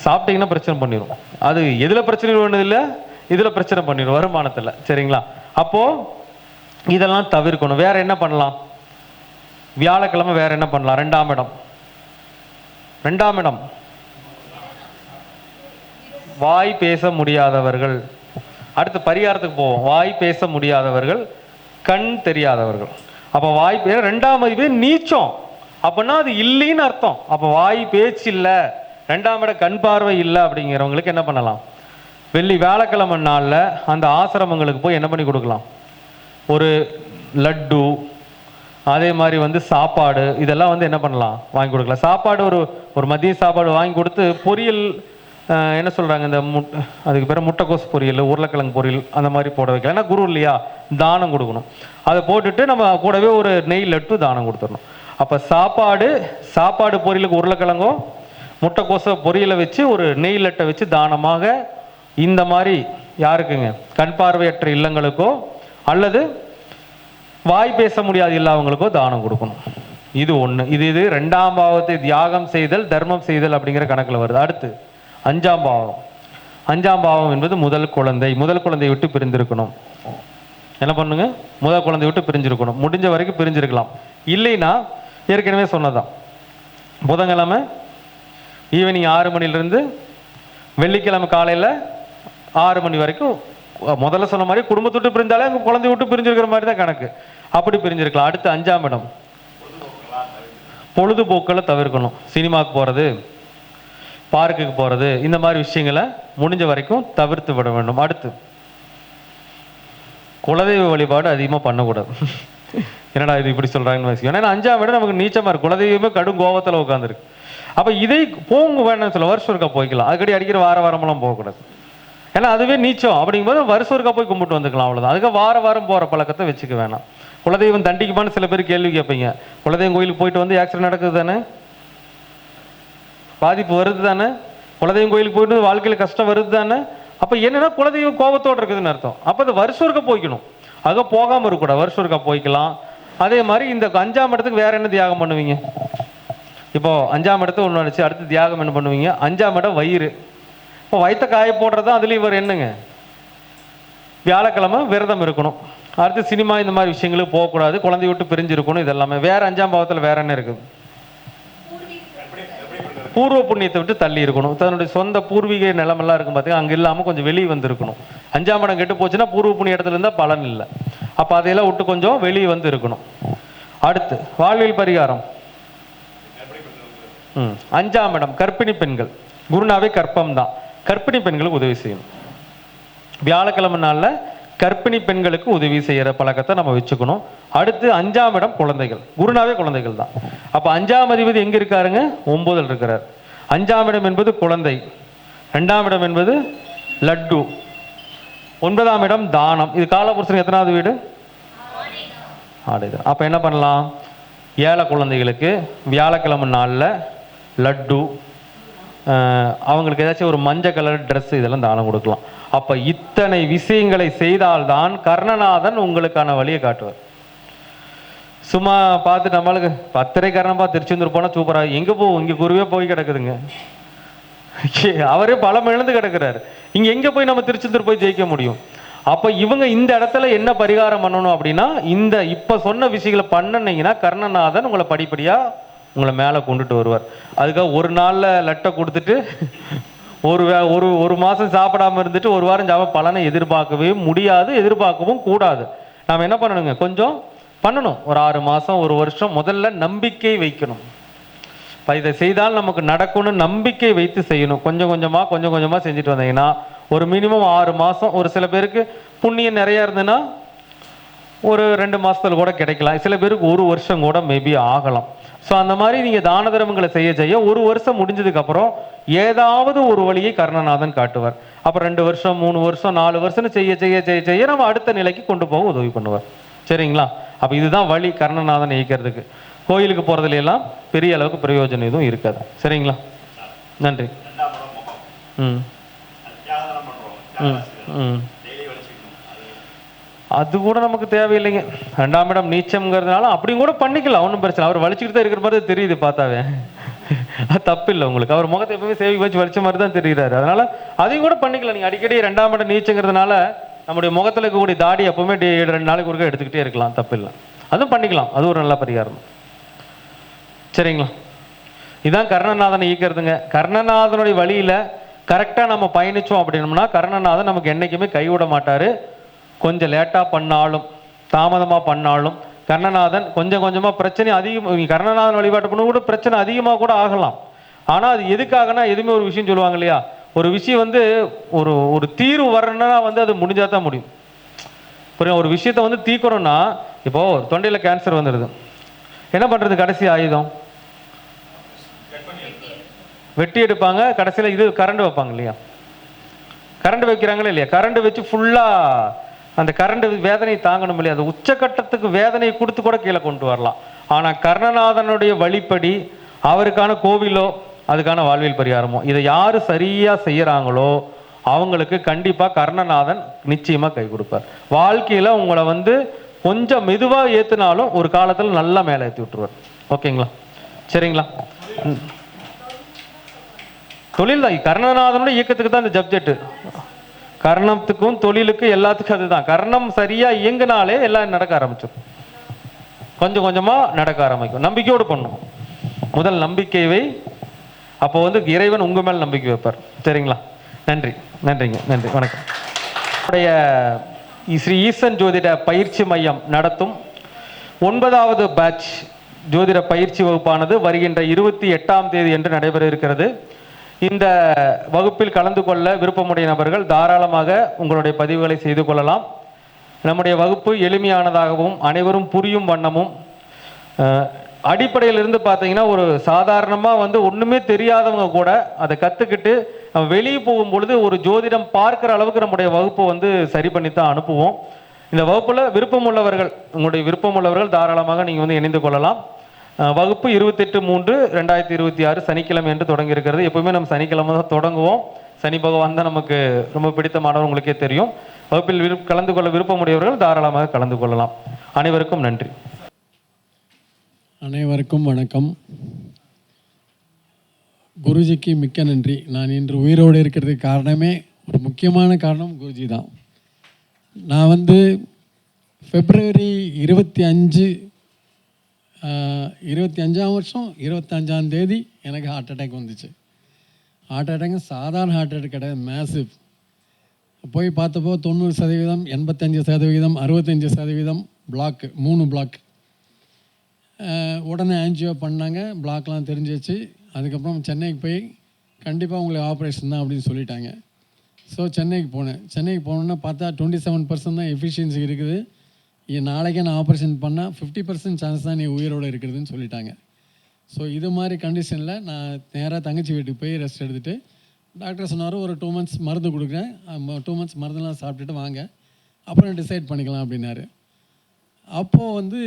சாப்பிட்டீங்கன்னா பிரச்சனை பண்ணிடும். அது எதில் பிரச்சனை வேண்டதில்லை, இதில் பிரச்சனை பண்ணிடும், வருமானத்தில். சரிங்களா? அப்போது இதெல்லாம் தவிர்க்கணும். வேற என்ன பண்ணலாம்? வியாழக்கிழமை வேற என்ன பண்ணலாம்? 2ஆம் இடம். 2ஆம் இடம் வாய் பேச முடியாதவர்கள். அடுத்து பரிகாரத்துக்கு போவோம். வாய் பேச முடியாதவர்கள் கண் தெரியாதவர்கள். அப்போ வாய் ரெண்டாம் அதிபதி நீச்சம், அப்படின்னா அது இல்லைன்னு அர்த்தம். அப்போ வாய் பேச்சு இல்லை, ரெண்டாம் இடம் கண் பார்வை இல்லை அப்படிங்கிறவங்களுக்கு என்ன பண்ணலாம்? வியாழக்கிழமை நாளில் அந்த ஆசிரமங்களுக்கு போய் என்ன பண்ணி கொடுக்கலாம்? ஒரு லட்டு, அதே மாதிரி சாப்பாடு, இதெல்லாம் என்ன பண்ணலாம்? வாங்கி கொடுக்கலாம். சாப்பாடு ஒரு மதிய சாப்பாடு வாங்கி கொடுத்து, பொரியல் என்ன சொல்கிறாங்க, இந்த அதுக்கு பேர் முட்டைக்கோஸ் பொரியல், உருளைக்கிழங்கு பொரியல் அந்த மாதிரி போட வைக்கலாம். ஏன்னா குரு இல்லையா, தானம் கொடுக்கணும். அதை போட்டுட்டு நம்ம கூடவே ஒரு நெய் லட்டு தானம் கொடுத்துடணும். அப்போ சாப்பாடு பொரியலுக்கு உருளைக்கிழங்கோ முட்டைக்கோச பொரியலை வச்சு ஒரு நெய் லட்டை வச்சு தானமாக இந்த மாதிரி யாருக்குங்க? கண் பார்வையற்ற இல்லங்களுக்கோ அல்லது வாய் பேச முடியாது இல்லாதவங்களுக்கோ தானம் கொடுக்கணும். இது ஒன்று. இது ரெண்டாம் பாவத்தை தியாகம் செய்தல், தர்மம் செய்தல் அப்படிங்கிற கணக்கில் வருது. அடுத்து அஞ்சாம் பாவம் என்பது முதல் குழந்தையை விட்டு பிரிந்திருக்கணும். என்ன பண்ணுங்க? முதல் குழந்தையை விட்டு பிரிஞ்சிருக்கணும். முடிஞ்ச வரைக்கும் பிரிஞ்சிருக்கலாம். இல்லைன்னா ஏற்கனவே சொன்னதான், புதன்கிழமை ஈவினிங் 6 மணிலிருந்து வெள்ளிக்கிழமை காலையில் 6 மணி வரைக்கும், முதல்ல சொன்ன மாதிரி குடும்பத்தை விட்டு பிரிஞ்சாலே அங்கே குழந்தைய விட்டு பிரிஞ்சிருக்கிற மாதிரி தான் கணக்கு. அப்படி பிரிஞ்சிருக்கலாம். அடுத்து 5ஆம் இடம், பொழுதுபோக்களை தவிர்க்கணும். சினிமாவுக்கு போகிறது, பார்க்குக்கு போகிறது, இந்த மாதிரி விஷயங்களை முடிஞ்ச வரைக்கும் தவிர்த்து விட வேண்டும். அடுத்து குலதெய்வ வழிபாடு அதிகமாக பண்ணக்கூடாது. என்னடா இது இப்படி சொல்கிறாங்கன்னு. ஏன்னா 5ஆம் இடம் நமக்கு நீச்சமாக இருக்கு, குலதெய்வமே கடும் கோபத்தில் உட்காந்துருக்கு. அப்போ இதை போங்க வேணும்னு சொல்ல, வருஷம் ஒருக்கா போய்க்கலாம். அதுக்கடி அடிக்கிற வாரமெல்லாம் போகக்கூடாது. ஏன்னா அதுவே நீச்சம். அப்படிங்கும்போது வருஷம் ஒருக்கா போய் கும்பிட்டு வந்துக்கலாம், அவ்வளோதான். அதுக்கு வாரம் போகிற பழக்கத்தை வச்சுக்க வேணாம். குலதெய்வம் தண்டிக்குமான்னு சில பேர் கேள்வி கேட்பீங்க. குலதெய்வம் கோயிலுக்கு போயிட்டு வந்து ஆக்சிடென்ட் நடக்குது தானே, பாதிப்பு வருது தானே, குலதெய்வம் கோயிலுக்கு போயிட்டு வாழ்க்கையில் கஷ்டம் வருது தானே. அப்போ என்னன்னா குலதெய்வம் கோபத்தோடு இருக்குதுன்னு அர்த்தம். அப்போ அது வருஷம் ஒருக்கா போய்க்கணும், அதுக்காக போகாமல் இருக்கக்கூடாது, வருஷம் ஒருக்கா போய்க்கலாம். அதே மாதிரி இந்த 5ஆம் இடத்துக்கு வேற என்ன தியாகம் பண்ணுவீங்க? இப்போ 5ஆம் இடத்தை ஒன்று நினச்சி அடுத்து தியாகம் என்ன பண்ணுவீங்க? 5ஆம் இடம் வயிறு. இப்போ வயிற்ற காய போடுறது தான். அதுலேயும் இவர் என்னங்க, வியாழக்கிழமை விரதம் இருக்கணும். அடுத்து சினிமா இந்த மாதிரி விஷயங்களுக்கு போகக்கூடாது, குழந்தைய விட்டு பிரிஞ்சு இருக்கணும். இதெல்லாமே வேற 5ஆம் பாவத்தில் வேற என்ன இருக்குது? பூர்வ புண்ணியத்தை விட்டு தள்ளி இருக்கணும். தன்னுடைய சொந்த பூர்வீக நிலமெல்லாம் இருக்கும் பார்த்தீங்கன்னா, அங்கே இல்லாமல் கொஞ்சம் வெளியே வந்துருக்கணும். 5ஆம் இடம் கெட்டு போச்சுன்னா பூர்வ புண்ணிய இடத்துல இருந்தால் பலன் இல்லை. அப்போ அதையெல்லாம் விட்டு கொஞ்சம் வெளியே வந்து இருக்கணும். அடுத்து வாழ்வியல் பரிகாரம். 5ஆம் இடம் கர்ப்பிணி பெண்கள், குருநாவே கற்பம் தான். கர்ப்பிணி பெண்களுக்கு உதவி செய்யணும். வியாழக்கிழமை நாளில் கர்ப்பிணி பெண்களுக்கு உதவி செய்கிற பழக்கத்தை நம்ம வச்சுக்கணும். அடுத்து 5ஆம் இடம் குழந்தைகள், குருநாவே குழந்தைகள் தான். அப்போ 5ஆம் அதிபதி எங்கே இருக்காருங்க? 9ல் இருக்கிறார். 5ஆம் இடம் என்பது குழந்தை, 2ஆம் இடம் என்பது லட்டு, 9ஆம் இடம் தானம். இது காலபுருஷனுக்கு எத்தனாவது வீடு? ஆடைதான். அப்போ என்ன பண்ணலாம்? ஏழை குழந்தைகளுக்கு வியாழக்கிழமை நாளில் லட்டு, அவங்களுக்கு ஏதாச்சும் ஒரு மஞ்சள் கலர் ட்ரெஸ், இதெல்லாம் தானம் கொடுக்கலாம். அப்போ இத்தனை விஷயங்களை செய்தால்தான் கர்ணநாதன் உங்களுக்கான வழியை காட்டுவார். சும்மா பார்த்து நம்மளுக்கு 10 கர்ணம் திருச்செந்தூர் போனால் சூப்பராக, எங்கே போகும், இங்கே குருவே போய் கிடக்குதுங்க, அவரே பலம் இழந்து கிடக்கிறாரு. இங்கே எங்கே போய் நம்ம திருச்செந்தூர் போய் ஜெயிக்க முடியும்? அப்போ இவங்க இந்த இடத்துல என்ன பரிகாரம் பண்ணணும் அப்படின்னா, இந்த இப்போ சொன்ன விஷயங்களை பண்ணினீங்கன்னா கர்ணநாதன் உங்களை படிப்படியாக உங்களை மேலே கொண்டுட்டு வருவார். அதுக்காக ஒரு நாளில் லட்டை கொடுத்துட்டு ஒரு மாதம் சாப்பிடாம இருந்துட்டு ஒரு வாரம் சாப்பிட பலனை எதிர்பார்க்கவே முடியாது, எதிர்பார்க்கவும் கூடாது. நாம் என்ன பண்ணணுங்க? கொஞ்சம் பண்ணணும். ஒரு 6 மாதம், ஒரு வருஷம் முதல்ல நம்பிக்கை வைக்கணும். இதை செய்தால் நமக்கு நடக்கும்னு நம்பிக்கை வைத்து செய்யணும். கொஞ்சம் கொஞ்சமாக செஞ்சுட்டு வந்தீங்கன்னா ஒரு மினிமம் 6 மாதம். ஒரு சில பேருக்கு புண்ணியம் நிறைய இருந்ததுன்னா ஒரு 2 மாதத்துல கூட கிடைக்கலாம். சில பேருக்கு 1 வருஷம் கூட மேபி ஆகலாம். ஸோ அந்த மாதிரி நீங்கள் தான தர்மங்களை செய்ய 1 வருஷம் முடிஞ்சதுக்கப்புறம் ஏதாவது ஒரு வழியை கர்ணநாதன் காட்டுவார். அப்புறம் 2 வருஷம், 3 வருஷம், 4 வருஷம்னு செய்ய நம்ம அடுத்த நிலைக்கு கொண்டு போக உதவி பண்ணுவார். சரிங்களா? அப்போ இதுதான் வழி கர்ணநாதன் இயக்கிறதுக்கு. கோயிலுக்கு போகிறதுல எல்லாம் பெரிய அளவுக்கு பிரயோஜனம் எதுவும் இருக்காது. சரிங்களா? நன்றி. அது கூட நமக்கு தேவையில்லைங்க. 2ஆம் இடம் நீச்சம்ங்கிறதுனால அப்படியும் கூட பண்ணிக்கலாம், ஒன்றும் பிரச்சனை. அவர் வலிச்சுக்கிட்டு தான் இருக்கிற மாதிரி தெரியுது பார்த்தாவே, அது தப்பு இல்லை உங்களுக்கு. அவர் முகத்தை எப்பவுமே சேவை வச்சு வலிச்ச மாதிரி தான் தெரியுறாரு. அதனால அதையும் கூட பண்ணிக்கலாம். நீங்கள் அடிக்கடி 2ஆம் இடம் நீச்சங்கிறதுனால நம்முடைய முகத்தில் இருக்கக்கூடிய தாடி எப்பவுமே 2 நாளைக்கு ஒருக்கா எடுத்துக்கிட்டே இருக்கலாம், தப்பு இல்லை. அதுவும் பண்ணிக்கலாம், அது ஒரு நல்ல பரிகாரம். சரிங்களா? இதுதான் கர்ணநாதனை ஈக்கிறதுங்க. கர்ணநாதனுடைய வழியில் கரெக்டாக நம்ம பயணித்தோம் அப்படின்னோம்னா கர்ணநாதன் நமக்கு என்றைக்குமே கைவிட மாட்டார். கொஞ்சம் லேட்டாக பண்ணாலும் தாமதமாக பண்ணாலும் கர்ணநாதன் கொஞ்சம் கொஞ்சமாக பிரச்சனை அதிகம், கர்ணநாதன் வழிபாட்டு பண்ண கூட பிரச்சனை அதிகமாக கூட ஆகலாம். ஆனால் அது எதுக்காகனா, எதுவுமே ஒரு விஷயம் சொல்லுவாங்க இல்லையா, ஒரு விஷயம் வந்து ஒரு ஒரு தீர்வு வரணும்னா வந்து அது முடிஞ்சா தான் முடியும். புரியும்? ஒரு விஷயத்த வந்து தீர்க்கணும்னா, இப்போ தொண்டையில் கேன்சர் வந்துடுது, என்ன பண்ணுறது? கடைசி ஆயுதம் வெட்டி எடுப்பாங்க. கடைசியில் இது கரண்ட் வைப்பாங்க இல்லையா, கரண்ட் வைக்கிறாங்களே இல்லையா, கரண்ட் வச்சு ஃபுல்லாக அந்த கரண்ட் வேதனை தாங்கணும் இல்லையா, அந்த உச்சக்கட்டத்துக்கு வேதனையை கொடுத்து கூட கீழே கொண்டு வரலாம். ஆனால் கர்ணநாதனுடைய வழிப்படி அவருக்கான கோவிலோ அதுக்கான வாழ்வியல் பரிகாரமோ இதை யார் சரியாக செய்கிறாங்களோ அவங்களுக்கு கண்டிப்பாக கர்ணநாதன் நிச்சயமாக கை கொடுப்பார். வாழ்க்கையில் உங்களை வந்து கொஞ்சம் மெதுவாக ஏற்றுனாலும் ஒரு காலத்தில் நல்லா மேலே ஏற்றி விட்டுருவார். ஓகேங்களா? சரிங்களா? தொழில் தான் கர்ணநாதனுடைய இயக்கத்துக்கு தான் இந்த சப்ஜெக்ட். கர்ணத்துக்கும் தொழிலுக்கும் எல்லாத்துக்கும் அதுதான். கர்ணம் சரியா இயங்கினாலே எல்லாம் நடக்க ஆரம்பிச்சிடும், கொஞ்சம் கொஞ்சமா நடக்க ஆரம்பிக்கும். நம்பிக்கையோடு பண்ணும். முதல் நம்பிக்கை வை, அப்போ வந்து இறைவன் உங்க மேல் நம்பிக்கை வைப்பார். சரிங்களா? நன்றி, நன்றிங்க, நன்றி, வணக்கம். நம்முடைய ஸ்ரீ ஈசன் ஜோதிட பயிற்சி மையம் நடத்தும் 9வது பேட்ச் ஜோதிட பயிற்சி வகுப்பானது வருகின்ற 28ஆம் தேதி என்று நடைபெற இருக்கிறது. இந்த வகுப்பில் கலந்து கொள்ள விருப்பமுடைய நபர்கள் தாராளமாக உங்களுடைய பதிவுகளை செய்து கொள்ளலாம். நம்முடைய வகுப்பு எளிமையானதாகவும் அனைவரும் புரியும் வண்ணமும், அடிப்படையிலிருந்து பார்த்தீங்கன்னா ஒரு சாதாரணமாக வந்து ஒன்றுமே தெரியாதவங்க கூட அதை கற்றுக்கிட்டு நம்ம வெளியே போகும்பொழுது ஒரு ஜோதிடம் பார்க்குற அளவுக்கு நம்முடைய வகுப்பு வந்து சரி பண்ணித்தான் அனுப்புவோம். இந்த வகுப்பில் விருப்பமுள்ளவர்கள், உங்களுடைய விருப்பமுள்ளவர்கள் தாராளமாக நீங்கள் வந்து இணைந்து கொள்ளலாம். வகுப்பு 28/3/2026 சனிக்கிழமை என்று தொடங்கி இருக்கிறது. எப்பவுமே நம்ம சனிக்கிழமை தான் தொடங்குவோம். சனி பகவான் தான் நமக்கு ரொம்ப பிடித்தமானவர், உங்களுக்கே தெரியும். வகுப்பில் கலந்து கொள்ள விருப்பமுடையவர்கள் தாராளமாக கலந்து கொள்ளலாம். அனைவருக்கும் நன்றி. அனைவருக்கும் வணக்கம். குருஜிக்கு மிக்க நன்றி. நான் இன்று உயிரோடு இருக்கிறதுக்கு காரணமே, ஒரு முக்கியமான காரணம் குருஜி தான். நான் வந்து February 25ஆம் வருஷம் 25ஆம் தேதி எனக்கு ஹார்ட் அட்டாக் வந்துச்சு. ஹார்ட் அட்டாக் சாதாரண ஹார்ட் அட்டாக் கிடையாது, மேசிவ். போய் பார்த்தப்போ 90%, 85%, 65% பிளாக், 3 பிளாக். உடனே ஆன்ஜியோ பண்ணாங்க, பிளாக்லாம் தெரிஞ்சிச்சு. அதுக்கப்புறம் சென்னைக்கு போய் கண்டிப்பாக உங்களுக்கு ஆப்ரேஷன் தான் அப்படின்னு சொல்லிட்டாங்க. ஸோ சென்னைக்கு போனேன். சென்னைக்கு போனோன்னா பார்த்தா 27% தான் எஃபிஷியன்சி இருக்குது. நாளைக்கே நான் ஆப்ரேஷன் பண்ணால் 50% சான்ஸ் தான் நீ உயிரோடு இருக்கிறதுன்னு சொல்லிட்டாங்க. ஸோ இது மாதிரி கண்டிஷனில் நான் நேராக தங்கச்சி வீட்டுக்கு போய் ரெஸ்ட் எடுத்துகிட்டு, டாக்டர் சொன்னார் ஒரு 2 months மருந்து கொடுக்குறேன், 2 months மருந்தெல்லாம் சாப்பிட்டுட்டு வாங்க, அப்புறம் டிசைட் பண்ணிக்கலாம் அப்படின்னாரு. அப்போது வந்து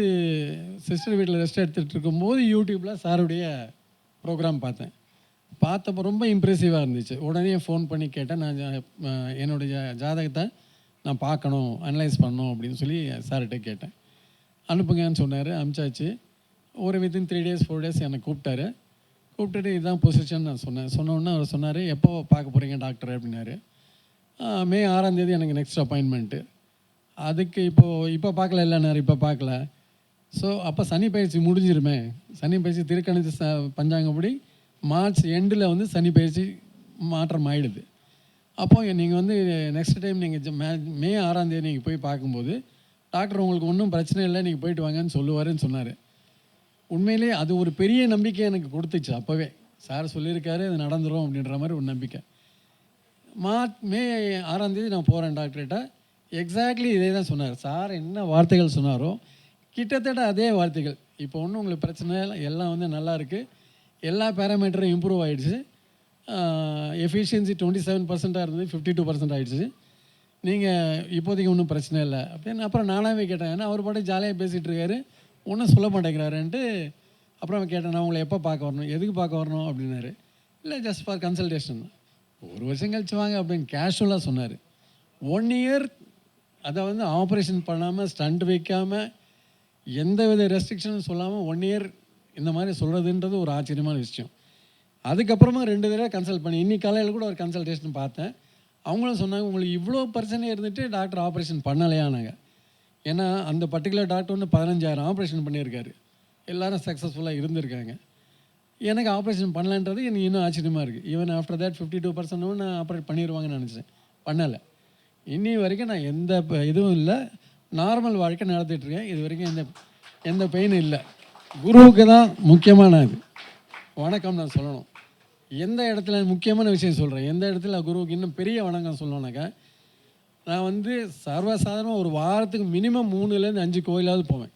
சிஸ்டர் வீட்டில் ரெஸ்ட் எடுத்துகிட்டு இருக்கும்போது யூடியூப்பில் சாருடைய ப்ரோக்ராம் பார்த்தப்போ ரொம்ப இம்ப்ரெசிவாக இருந்துச்சு. உடனே ஃபோன் பண்ணி கேட்டேன். நான் என்னுடைய ஜாதகத்தை நான் பார்க்கணும், அனலைஸ் பண்ணணும் அப்படின்னு சொல்லி சார்கிட்ட கேட்டேன். அனுப்புங்கன்னு சொன்னார். அனுப்பிச்சாச்சு. ஒரு வித்தின் 3 days 4 days என்னை கூப்பிட்டுட்டு இதுதான் பொசிஷன் நான் சொன்னோன்னே அவர் சொன்னார், எப்போ பார்க்க போகிறீங்க டாக்டர் அப்படின்னாரு. May 6ஆம் தேதி எனக்கு நெக்ஸ்ட் அப்பாயின்மெண்ட்டு. அதுக்கு இப்போ பார்க்கல இல்லைன்னாரு, இப்போ பார்க்கல. ஸோ அப்போ சனி பயிற்சி முடிஞ்சிருமே, சனி பயிற்சி திருக்கணித பஞ்சாங்கப்படி மார்ச் எண்டில் வந்து சனி பயிற்சி மாற்றம் ஆகிடுது. அப்போ நீங்கள் வந்து நெக்ஸ்ட் டைம் நீங்கள் May 6ஆம் தேதி நீங்கள் போய் பார்க்கும்போது டாக்டர் உங்களுக்கு ஒன்றும் பிரச்சனை இல்லை, நீங்கள் போயிட்டு வாங்கன்னு சொல்லுவாருன்னு சொன்னார். உண்மையிலே அது ஒரு பெரிய நம்பிக்கை எனக்கு கொடுத்துச்சு. அப்போவே சார் சொல்லியிருக்காரு அது நடந்துடும் அப்படின்ற மாதிரி ஒரு நம்பிக்கை. May 6ஆம் தேதி நான் போகிறேன் டாக்டர்கிட்ட. எக்ஸாக்ட்லி இதே தான் சொன்னார். சார் என்ன வார்த்தைகள் சொன்னாரோ கிட்டத்தட்ட அதே வார்த்தைகள். இப்போ ஒன்றும் உங்களுக்கு பிரச்சனை இல்லை, எல்லாம் வந்து நல்லா இருக்குது, எல்லா பேராமீட்டரும் இம்ப்ரூவ் ஆகிடுச்சு. எஃபிஷியன்சி 27% இருந்தது 52% ஆகிடுச்சு. நீங்கள் இப்போதைக்கு ஒன்றும் பிரச்சனை இல்லை அப்படின்னு. அப்புறம் நானாகவே கேட்டேன், ஏன்னா அவர் பாட்டு ஜாலியாக பேசிகிட்டு இருக்காரு, ஒன்றும் சொல்ல மாட்டேங்கிறாருன்ட்டு. அப்புறம் கேட்டேன், நான் உங்களை எப்போ பார்க்க வரணும், எதுக்கு பார்க்க வரணும் அப்படின்னாரு. இல்லை ஜஸ்ட் ஃபார் கன்சல்டேஷன். 1 வருஷம் கழிச்சு வாங்க அப்படின்னு கேஷுவலாக சொன்னார். 1 year அதை வந்து ஆப்ரேஷன் பண்ணாமல், ஸ்டண்ட் வைக்காமல், எந்த வித ரெஸ்ட்ரிக்ஷனும் சொல்லாமல் 1 year இந்த மாதிரி சொல்கிறதுன்றது ஒரு ஆச்சரியமான விஷயம். அதுக்கப்புறமா 2 தடவை கன்சல்ட் பண்ணி, இன்னைக்கு காலையில் கூட ஒரு கன்சல்டேஷன் பார்த்தேன். அவங்களும் சொன்னாங்க, உங்களுக்கு இவ்வளோ பிரச்சனை இருந்துட்டு டாக்டர் ஆப்ரேஷன் பண்ணலையானாங்க. ஏன்னா அந்த பர்டிகுலர் டாக்டர் வந்து 15,000 ஆப்ரேஷன் பண்ணியிருக்காரு, எல்லோரும் சக்ஸஸ்ஃபுல்லாக இருந்திருக்காங்க. எனக்கு ஆப்ரேஷன் பண்ணலன்றது எனக்கு இன்னும் ஆச்சரியமாக இருக்குது. ஈவன் ஆஃப்டர் தேட் 52% நான் ஆப்ரேட் பண்ணிடுவாங்கன்னு நினச்சேன், பண்ணலை. இன்னி வரைக்கும் நான் எந்த இதுவும் இல்லை. நார்மல் வாழ்க்கை நடத்திட்டுருக்கேன். இது வரைக்கும் எந்த பெயினும் இல்லை. குருவுக்கு தான் முக்கியமான இது வணக்கம் நான் சொல்லணும். எந்த இடத்துல முக்கியமான விஷயம் சொல்கிறேன், எந்த இடத்துல குருவுக்கு இன்னும் பெரிய வணக்கம் சொல்லணுன்னாக்கா, நான் வந்து சர்வசாதாரணமாக ஒரு வாரத்துக்கு மினிமம் 3லேருந்து 5 கோயிலாவது போவேன்.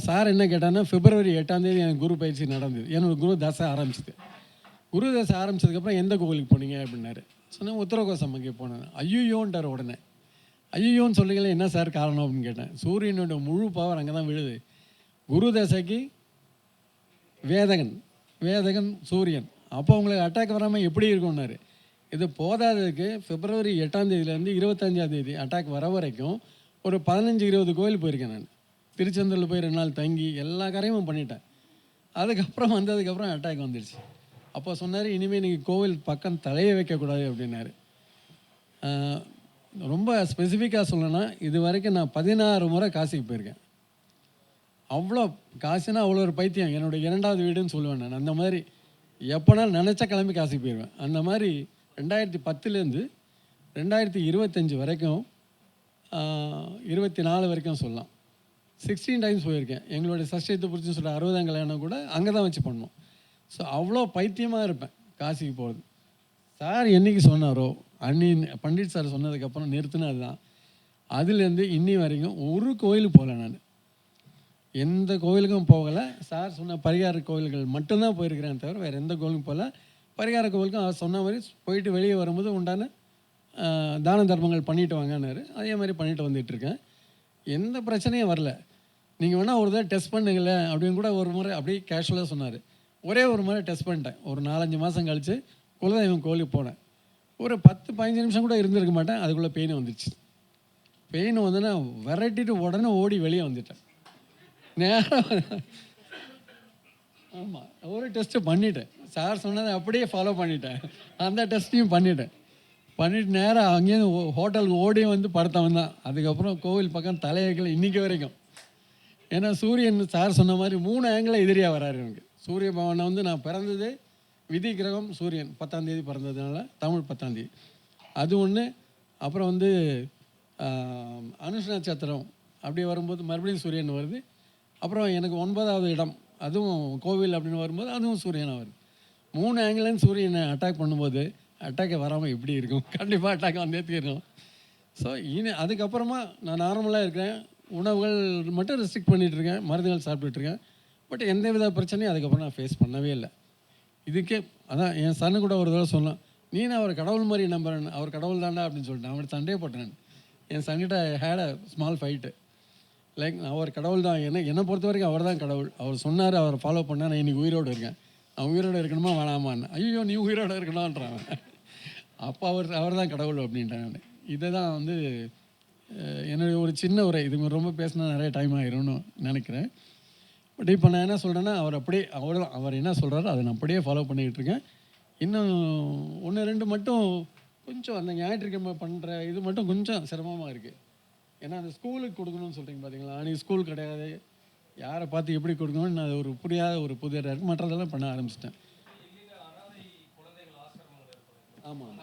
சார் என்ன கேட்டான்னா, February 8ஆம் தேதி எனக்கு குரு பயிற்சி நடந்தது. என்னோடய குரு தசை ஆரம்பிச்சிது. குரு தசை ஆரம்பித்ததுக்கப்புறம் எந்த கோவிலுக்கு போனீங்க அப்படின்னாரு. சொன்னேன் உத்தரகோசம்மக்கு போனேன். ஐயோன்ட்டார் உடனே. ஐயோன்னு சொல்லிங்களே என்ன சார் காரணம் அப்படின்னு கேட்டேன். சூரியனோட முழு பவர் அங்கே தான் விழுது. குரு தசைக்கு வேதகன் சூரியன். அப்போ உங்களுக்கு அட்டாக் வராமல் எப்படி இருக்கும்னாரு. இது போதாததுக்கு February 8ஆம் தேதியிலேருந்து 25ஆம் தேதி அட்டாக் வர வரைக்கும் ஒரு 15-20 கோயில் போயிருக்கேன் நான். திருச்செந்தூரில் போய் 2 நாள் தங்கி எல்லா காரியமும் பண்ணிட்டேன். அதுக்கப்புறம் வந்ததுக்கப்புறம் அட்டாக் வந்துடுச்சு. அப்போ சொன்னார், இனிமேல் நீங்கள் கோவில் பக்கம் தலையை வைக்கக்கூடாது அப்படின்னாரு. ரொம்ப ஸ்பெசிஃபிக்காக சொல்லணும்னா, இது வரைக்கும் நான் 16 முறை காசிக்கு போயிருக்கேன். அவ்வளோ காசுனா அவ்வளோ ஒரு பைத்தியம். என்னோடய 2வது வீடுன்னு சொல்லுவேன் நான். அந்த மாதிரி எப்போனாலும் நினச்சா கிளம்பி காசிக்கு போயிடுவேன். அந்த மாதிரி 2010லேருந்து 2025 வரைக்கும் 24 வரைக்கும் சொல்லலாம் 16 டைம்ஸ் போயிருக்கேன். எங்களுடைய சஷ்டியத்தை பிடிச்சி சொல்கிற 60ஆம் கல்யாணம் கூட அங்கே தான் வச்சு பண்ணோம். ஸோ அவ்வளோ பைத்தியமாக இருப்பேன் காசிக்கு போகிறது. சார் என்றைக்கு சொன்னாரோ பண்டிட் சார் சொன்னதுக்கப்புறம் நிறுத்தினது தான். அதுலேருந்து இன்னி வரைக்கும் ஒரு கோயிலுக்கு போகல. நான் எந்த கோவிலுக்கும் போகலை. சார் சொன்ன பரிகார கோவில்கள் மட்டும்தான் போயிருக்கிறேன் தவிர வேறு எந்த கோவிலுக்கும் போகல. பரிகார கோவிலுக்கும் அவர் சொன்ன மாதிரி போயிட்டு வெளியே வரும்போது உண்டான தான தர்மங்கள் பண்ணிட்டு வாங்கன்னாரு. அதே மாதிரி பண்ணிட்டு வந்துட்டுருக்கேன். எந்த பிரச்சனையும் வரல. நீங்கள் வேணால் ஒரு தடவை டெஸ்ட் பண்ணுங்களேன் அப்படின்னு கூட ஒரு முறை அப்படியே கேஷுவலாக சொன்னார். ஒரே ஒரு முறை டெஸ்ட் பண்ணிட்டேன். ஒரு 4-5 மாதம் கழித்து குலதெய்வம் கோவிலுக்கு போனேன். ஒரு 10-15 நிமிஷம் கூட இருந்திருக்க மாட்டேன். அதுக்குள்ளே பெயின் வந்துடுச்சு. பெயின் வந்தோன்னா விரட்டிட்டு உடனே ஓடி வெளியே வந்துட்டேன். நேரம் ஆமாம், ஒரு டெஸ்ட்டு பண்ணிட்டேன். சார் சொன்னதை அப்படியே ஃபாலோ பண்ணிட்டேன். அந்த டெஸ்ட்டையும் பண்ணிவிட்டு நேராக அங்கேருந்து ஹோட்டலுக்கு ஓடியும் வந்து படுத்தவன் தான். அதுக்கப்புறம் கோவில் பக்கம் தலையைகள் இன்றைக்கி வரைக்கும். ஏன்னா சூரியன் சார் சொன்ன மாதிரி 3 ஆங்கிளில் எதிரியாக வராரு எனக்கு. சூரிய பவனை வந்து நான் பிறந்தது விதி கிரகம் சூரியன் 10ஆம் தேதி பிறந்ததுனால தமிழ் 10ஆம் தேதி அது ஒன்று. அப்புறம் வந்து அனுஷ நட்சத்திரம் அப்படியே வரும்போது மறுபடியும் சூரியன் வருது. அப்புறம் எனக்கு 9வது இடம் அதுவும் கோவில் அப்படின்னு வரும்போது அதுவும் சூரியனாக வருது. 3 ஆங்கிலேருந்து சூரியனை அட்டாக் பண்ணும்போது அட்டாக்கை வராமல் எப்படி இருக்கும்? கண்டிப்பாக அட்டாக் வந்தே தீரும். ஸோ அதுக்கப்புறமா நான் நார்மலாக இருக்கிறேன். உணவுகள் மட்டும் ரெஸ்ட்ரிக்ட் பண்ணிகிட்ருக்கேன், மருந்துகள் சாப்பிட்டுட்ருக்கேன். பட் எந்த வித பிரச்சனையும் அதுக்கப்புறம் நான் ஃபேஸ் பண்ணவே இல்லை. இதுக்கே அதான் என் சன்னு கூட ஒரு தடவை சொன்னான், நீ நான் அவர் கடவுள் மாதிரி நம்புறேன், அவர் கடவுள் தாண்டா அப்படின்னு சொல்லிட்டு அவர்கிட்ட சண்டே போட்டேன். என் சன்கிட்ட had a small fight. Like அவர் கடவுள் தான், என்னை பொறுத்த வரைக்கும் அவர் தான் கடவுள். அவர் சொன்னார், அவரை ஃபாலோ பண்ணால் நான் இன்றைக்கி உயிரோடு இருக்கேன். நான் உயிரோடு இருக்கணுமா வேணாமான்னு. ஐயோ நீ உயிரோடு இருக்கணும்ன்றான். அப்போ அவர் தான் கடவுள் அப்படின்ட்டேன் நான். இதை தான் வந்து என்னுடைய ஒரு சின்ன உரை. இதுங்க ரொம்ப பேசினா நிறைய டைம் ஆயிரும்னு நினைக்கிறேன். பட் இப்போ நான் என்ன சொல்கிறேன்னா, அவர் என்ன சொல்கிறாரோ அதை நான் அப்படியே ஃபாலோ பண்ணிக்கிட்டு இருக்கேன். இன்னும் 1-2 மட்டும் கொஞ்சம் அந்த ஞாயிற்றுக்கிழமை பண்ணுற இது மட்டும் கொஞ்சம் சிரமமாக இருக்குது. ஏன்னா அந்த ஸ்கூலுக்கு கொடுக்கணும்னு சொல்கிறீங்க பார்த்தீங்களா, அன்றைக்கி ஸ்கூல் கிடையாது, யாரை பார்த்து எப்படி கொடுக்கணும்னு நான் ஒரு புரியாத ஒரு புதிய இருக்குது. மற்றதெல்லாம் பண்ண ஆரம்பிச்சிட்டேன். ஆமாம்,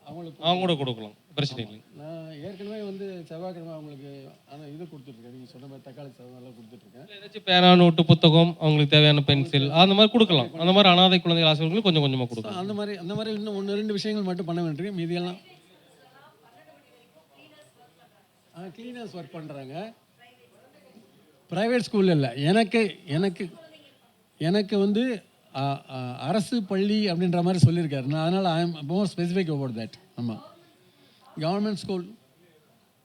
அவங்க கூட கொடுக்கலாம், பிரச்சனை இல்லை. நான் ஏற்கனவே வந்து செவ்வாய்க்கிழமை அவங்களுக்கு ஆனால் இது கொடுத்துட்ருக்கேன். நீங்கள் சொன்ன மாதிரி தக்காளி சாதம் எல்லாம் கொடுத்துட்ருக்கேன். ஏதாச்சும் பேனா, நோட்டு, புத்தகம், அவங்களுக்கு தேவையான பென்சில் அந்த மாதிரி கொடுக்கலாம். அந்த மாதிரி அனாதை குழந்தைகள் ஆசிரியர்களுக்கு கொஞ்சம் கொஞ்சமாக கொடுக்கலாம். அந்த மாதிரி இன்னும் 1-2 விஷயங்கள் மட்டும் பண்ண வேண்டியிருக்கு. மீதியெல்லாம் கிளீனர்ஸ் ஒர்க் பண்ணுறாங்க. ப்ரைவேட் ஸ்கூலில் இல்லை. எனக்கு வந்து அரசு பள்ளி அப்படின்ற மாதிரி சொல்லியிருக்காரு. நான் அதனால் I am more specific about that. ஆமாம், கவர்மெண்ட் ஸ்கூல்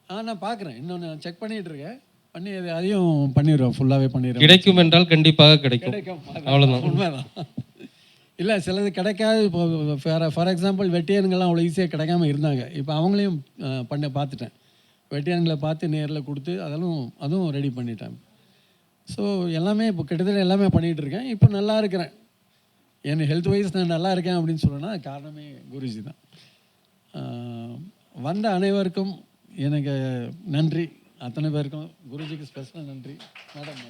நான் பார்க்குறேன். இன்னொன்று செக் பண்ணிகிட்டு இருக்கேன். பண்ணி அதையும் பண்ணிடுவோம், ஃபுல்லாகவே பண்ணிடுவோம். கிடைக்கும் என்றால் கண்டிப்பாக கிடைக்கும். அவ்வளோதான், உண்மைதான். இல்லை சிலது கிடைக்காது. இப்போ ஃபார் எக்ஸாம்பிள் வெட்டியானுங்கள்லாம் அவ்வளோ ஈஸியாக கிடைக்காம இருந்தாங்க. இப்போ அவங்களையும் பார்த்துட்டேன். வெட்டியானுங்களை பார்த்து நேரில் கொடுத்து அதுவும் ரெடி பண்ணிட்டேன். ஸோ எல்லாமே இப்போ கிட்டத்தட்ட எல்லாமே பண்ணிகிட்டு இருக்கேன். இப்போ நல்லா இருக்கிறேன். என் ஹெல்த் வைஸ் நான் நல்லா இருக்கேன் அப்படின்னு சொல்லணும்னா காரணமே குருஜி தான். வந்த அனைவருக்கும் எனக்கு நன்றி. அத்தனை பேருக்கும் குருஜிக்கு ஸ்பெஷலாக நன்றி. மேடம்.